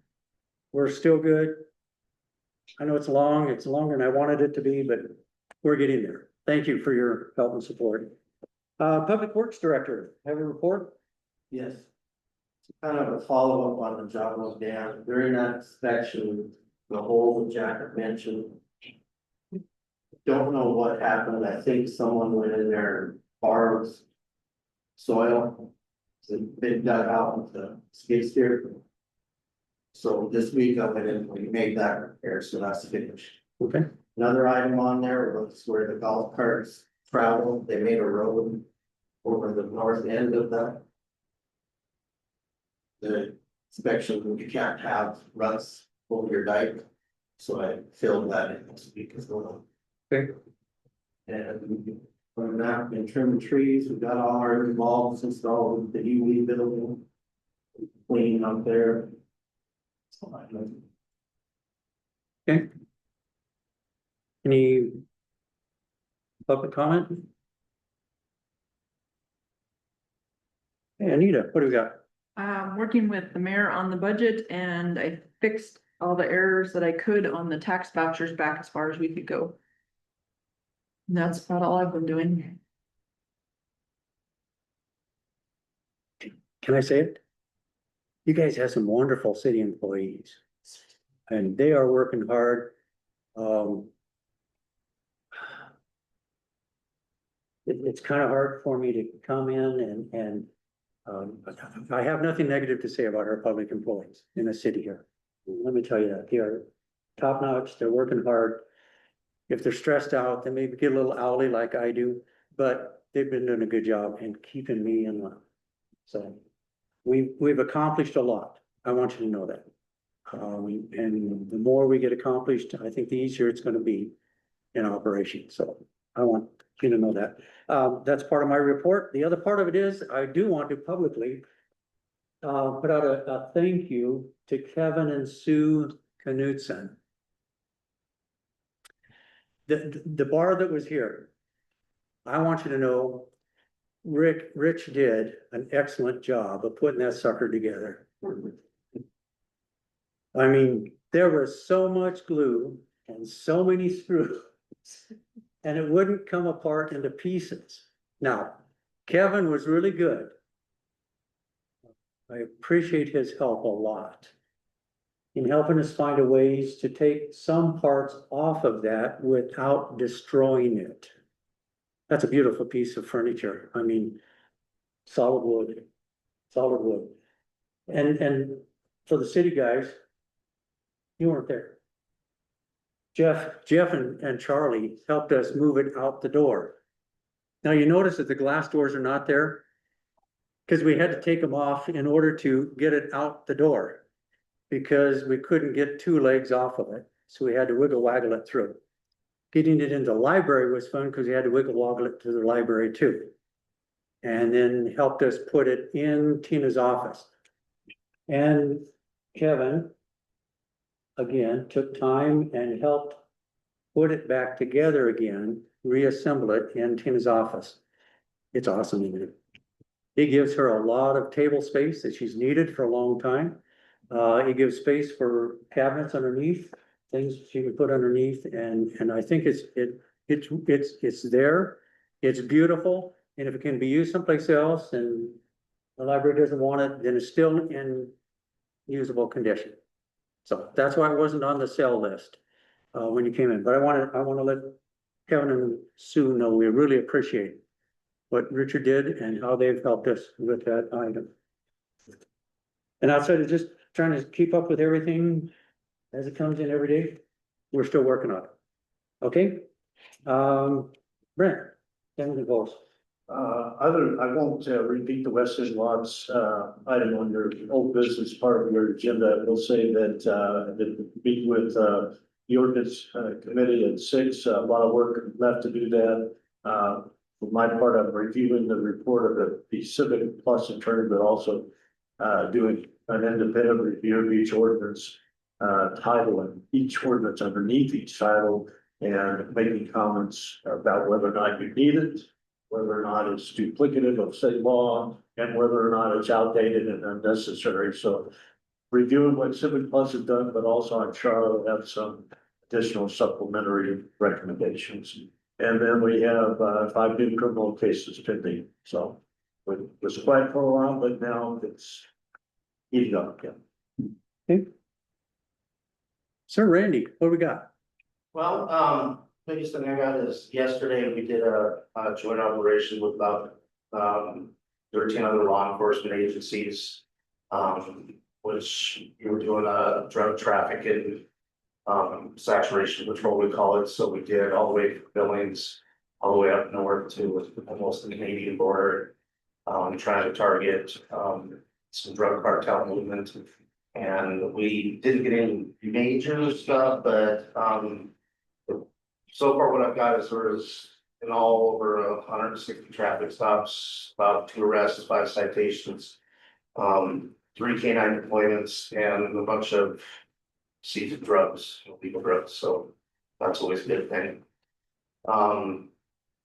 We're still good? I know it's long, it's longer than I wanted it to be, but we're getting there. Thank you for your help and support. Public Works Director, have a report? Yes. It's kind of a follow-up on the job well done. During that inspection, the hole that Jack had mentioned. Don't know what happened. I think someone went in there and borrowed soil. So they dug out with the skid steer. So this week I went in, and we made that repair, so that's finished. Okay. Another item on there was where the golf carts travel. They made a road over the north end of that. The inspection, you can't have ruts over your dike, so I filled that in this week as well. Okay. And from that, in trimming trees, we've got all our bulbs installed with the UV building. Cleaning up there. Okay. Any public comment? Hey, Anita, what do we got? Working with the mayor on the budget and I fixed all the errors that I could on the tax vouchers back as far as we could go. And that's about all I've been doing. Can I say it? You guys have some wonderful city employees. And they are working hard. It's kind of hard for me to come in and I have nothing negative to say about our public employees in the city here. Let me tell you that they are top notch. They're working hard. If they're stressed out, they maybe get a little owly like I do, but they've been doing a good job in keeping me in line. So we've accomplished a lot. I want you to know that. And the more we get accomplished, I think the easier it's going to be in operation. So I want you to know that. That's part of my report. The other part of it is I do want to publicly put out a thank you to Kevin and Sue Knudsen. The bar that was here, I want you to know Rich did an excellent job of putting that sucker together. I mean, there was so much glue and so many screws and it wouldn't come apart into pieces. Now, Kevin was really good. I appreciate his help a lot in helping us find a ways to take some parts off of that without destroying it. That's a beautiful piece of furniture. I mean, solid wood. And for the city guys, you weren't there. Jeff and Charlie helped us move it out the door. Now you notice that the glass doors are not there because we had to take them off in order to get it out the door because we couldn't get two legs off of it. So we had to wiggle waggle it through. Getting it into the library was fun because we had to wiggle waggle it to the library too. And then helped us put it in Tina's office. And Kevin, again, took time and helped put it back together again, reassemble it in Tina's office. It's awesome, isn't it? It gives her a lot of table space that she's needed for a long time. It gives space for cabinets underneath, things she can put underneath, and I think it's there. It's beautiful, and if it can be used someplace else and the library doesn't want it, then it's still in usable condition. So that's why it wasn't on the sale list when you came in. But I want to let Kevin and Sue know we really appreciate what Richard did and how they've helped us with that item. And outside of just trying to keep up with everything as it comes in every day, we're still working on it. Okay? Brent, then the goals. I won't repeat the West End lots, item on your old business part of your agenda. I will say that, the meet with, the ordinance, committee at 6, a lot of work left to do that. For my part, I'm reviewing the report of the Civic Plus attorney, but also, doing an independent review of each ordinance, title and each ordinance underneath each title and making comments about whether or not you need it, whether or not it's duplicative of state law, and whether or not it's outdated and unnecessary. So reviewing what Civic Plus has done, but also I'm sure I'll have some additional supplementary recommendations. And then we have 5 new criminal cases pending. So it was quiet for a while, but now it's heating up again. Sir Randy, what do we got? Well, biggest thing I got is yesterday we did a joint operation with about 13 other law enforcement agencies. Which we were doing a drug trafficking saturation patrol, we call it. So we did all the way from Billings, all the way up north to almost the Canadian border. Trying to target some drug cartel movement. And we didn't get any major stuff, but so far what I've got is there is in all over 160 traffic stops, about 2 arrests, 5 citations, 3 canine deployments, and a bunch of seized drugs, illegal drugs. So that's always a good thing.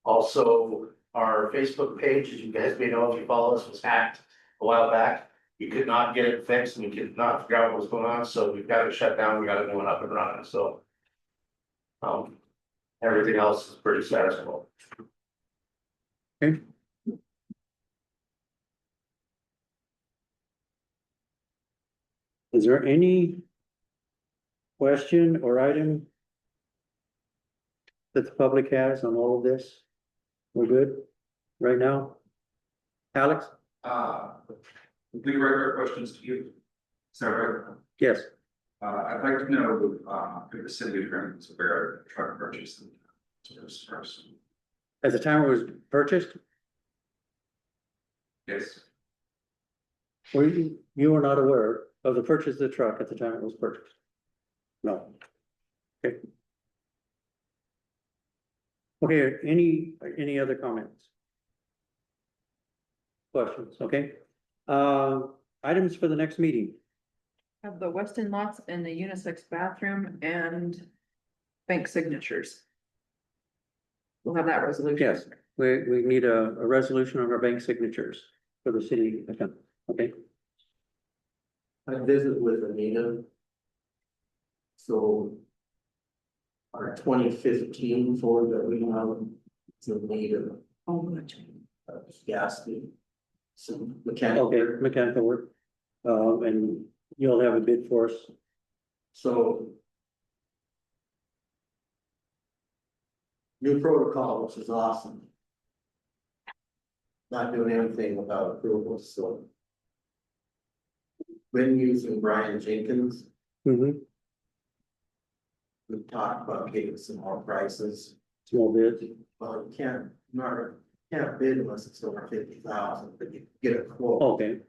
Also, our Facebook page, as you guys may know if you follow us, was hacked a while back. We could not get it fixed and we could not figure out what was going on. So we've got it shut down. We got a new one up and running. So everything else is pretty satisfying. Okay. Is there any question or item that the public has on all of this? We're good right now? Alex? The regular questions to you. Sarah, Yes. I'd like to know, if the city attorney was aware of the truck purchase. At the time it was purchased, Yes. you were not aware of the purchase of the truck at the time it was purchased? No. Okay. Okay, any other comments? Questions, okay? Items for the next meeting. Have the Weston lots and the unisex bathroom and bank signatures. We'll have that resolution. Yes, we need a resolution on our bank signatures for the city account, okay? I visited with Anita. So our 2015 Ford that we have, it's a native Oh, good. gas fee. Some Okay, mechanical. mechanical work. And you'll have a bid for us. So. New protocol, which is awesome. Not doing anything without approval, so. Been using Brian Jenkins, Mm-hmm. we've talked about getting some more prices. Small bids. Well, you can't bid unless it's over 50,000, but you can get a quote. Okay,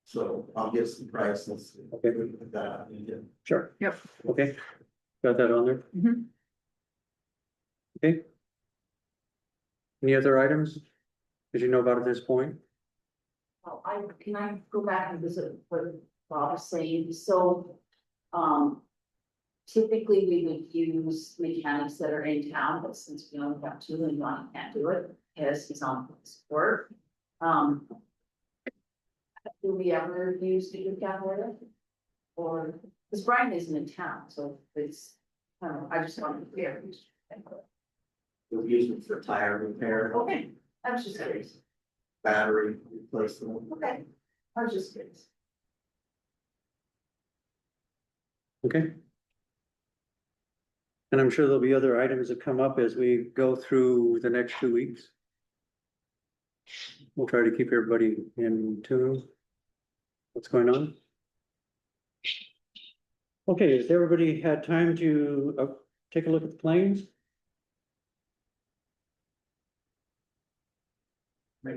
So I'll get some prices. Okay. With that, and sure, Yep. okay. Got that on there, Mhm. okay? Any other items? Did you know about at this point? Oh, can I go back and visit what Bob was saying? So, typically we would use mechanics that are in town, but since we only have 2 and one can't do it, because he's on support. Do we ever use the capital? Or, because Brian isn't in town, so it's, I just wanted to clear. we'll use it for tire repair, Okay, I was just curious. battery replacement. Okay, I was just curious. Okay. And I'm sure there'll be other items that come up as we go through the next 2 weeks. We'll try to keep everybody in tune. What's going on? Okay, has everybody had time to take a look at the planes?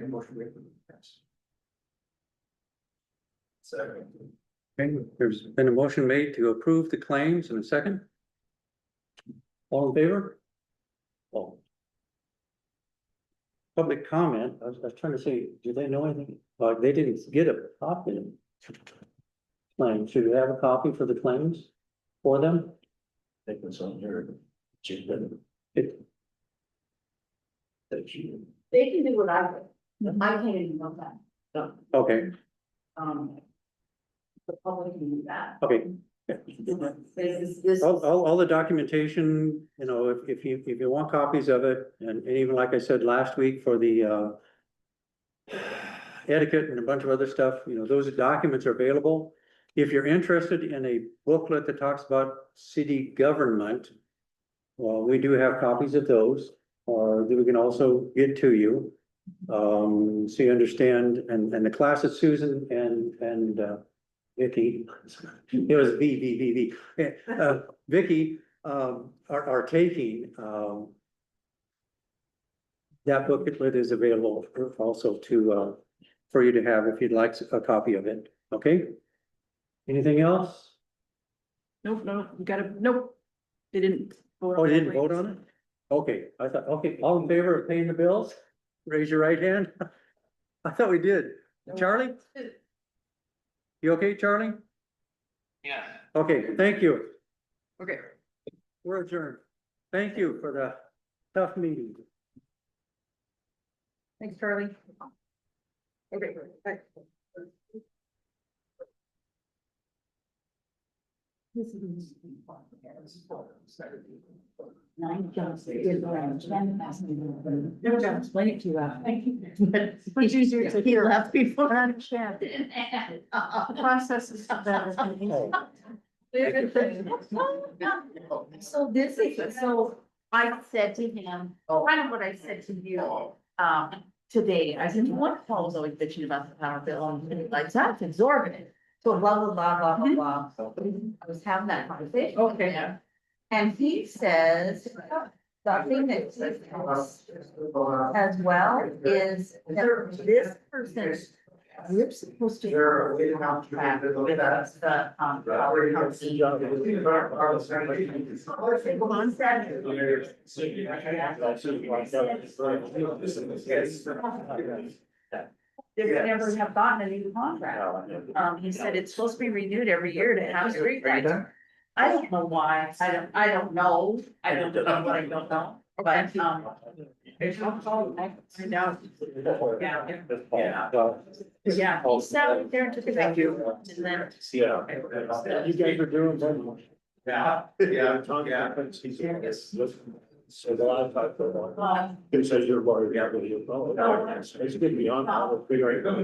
a motion. Second. Okay, there's been a motion made to approve the claims in a second. All in favor? Oh. Public comment, I was trying to say, do they know anything? They didn't get a copy. Claim, should we have a copy for the claims for them? I think it's on your agenda. It, That you. They can do what I do. I can't even know that. okay, The public can do that. okay. This All the documentation, you know, if you want copies of it, and even like I said last week for the etiquette and a bunch of other stuff, you know, those documents are available. If you're interested in a booklet that talks about city government, well, we do have copies of those, or that we can also get to you. So you understand, and the class that Susan and Vicky, it was V. Vicky, are taking, that booklet is available also to, for you to have if you'd like a copy of it, okay? Anything else? Nope, no, we gotta, nope. They didn't. Oh, you didn't vote on it? Okay, I thought, okay, all in favor of paying the bills? Raise your right hand. I thought we did. Charlie? You okay, Charlie? Yeah. Okay, thank you. Okay. We're adjourned. Thank you for the tough meeting. Thanks, Charlie. Okay, bye. Never gonna explain it to you. It's easier to hear after before. Understand. The process is better. So this is, so I said to him, kind of what I said to you, today, I said, what Paul's always bitching about the power bill, and he's like, that's exorbitant. So blah, blah, blah, blah, blah, blah. So I was having that conversation. with Okay. him, and he says, the thing that says as well is that this person, we're supposed to. Contract with us, the, power company. They're never have gotten a new contract. He said it's supposed to be renewed every year to have street lights. I don't know why. I don't know. I don't know what I don't know, but, there's no call. I know. Yeah. Yeah, he sat right there and took it back. And then. Yeah. You guys are doing very much. Yeah. So the last time, it says you're worried. It's gonna be on, I'll figure it out.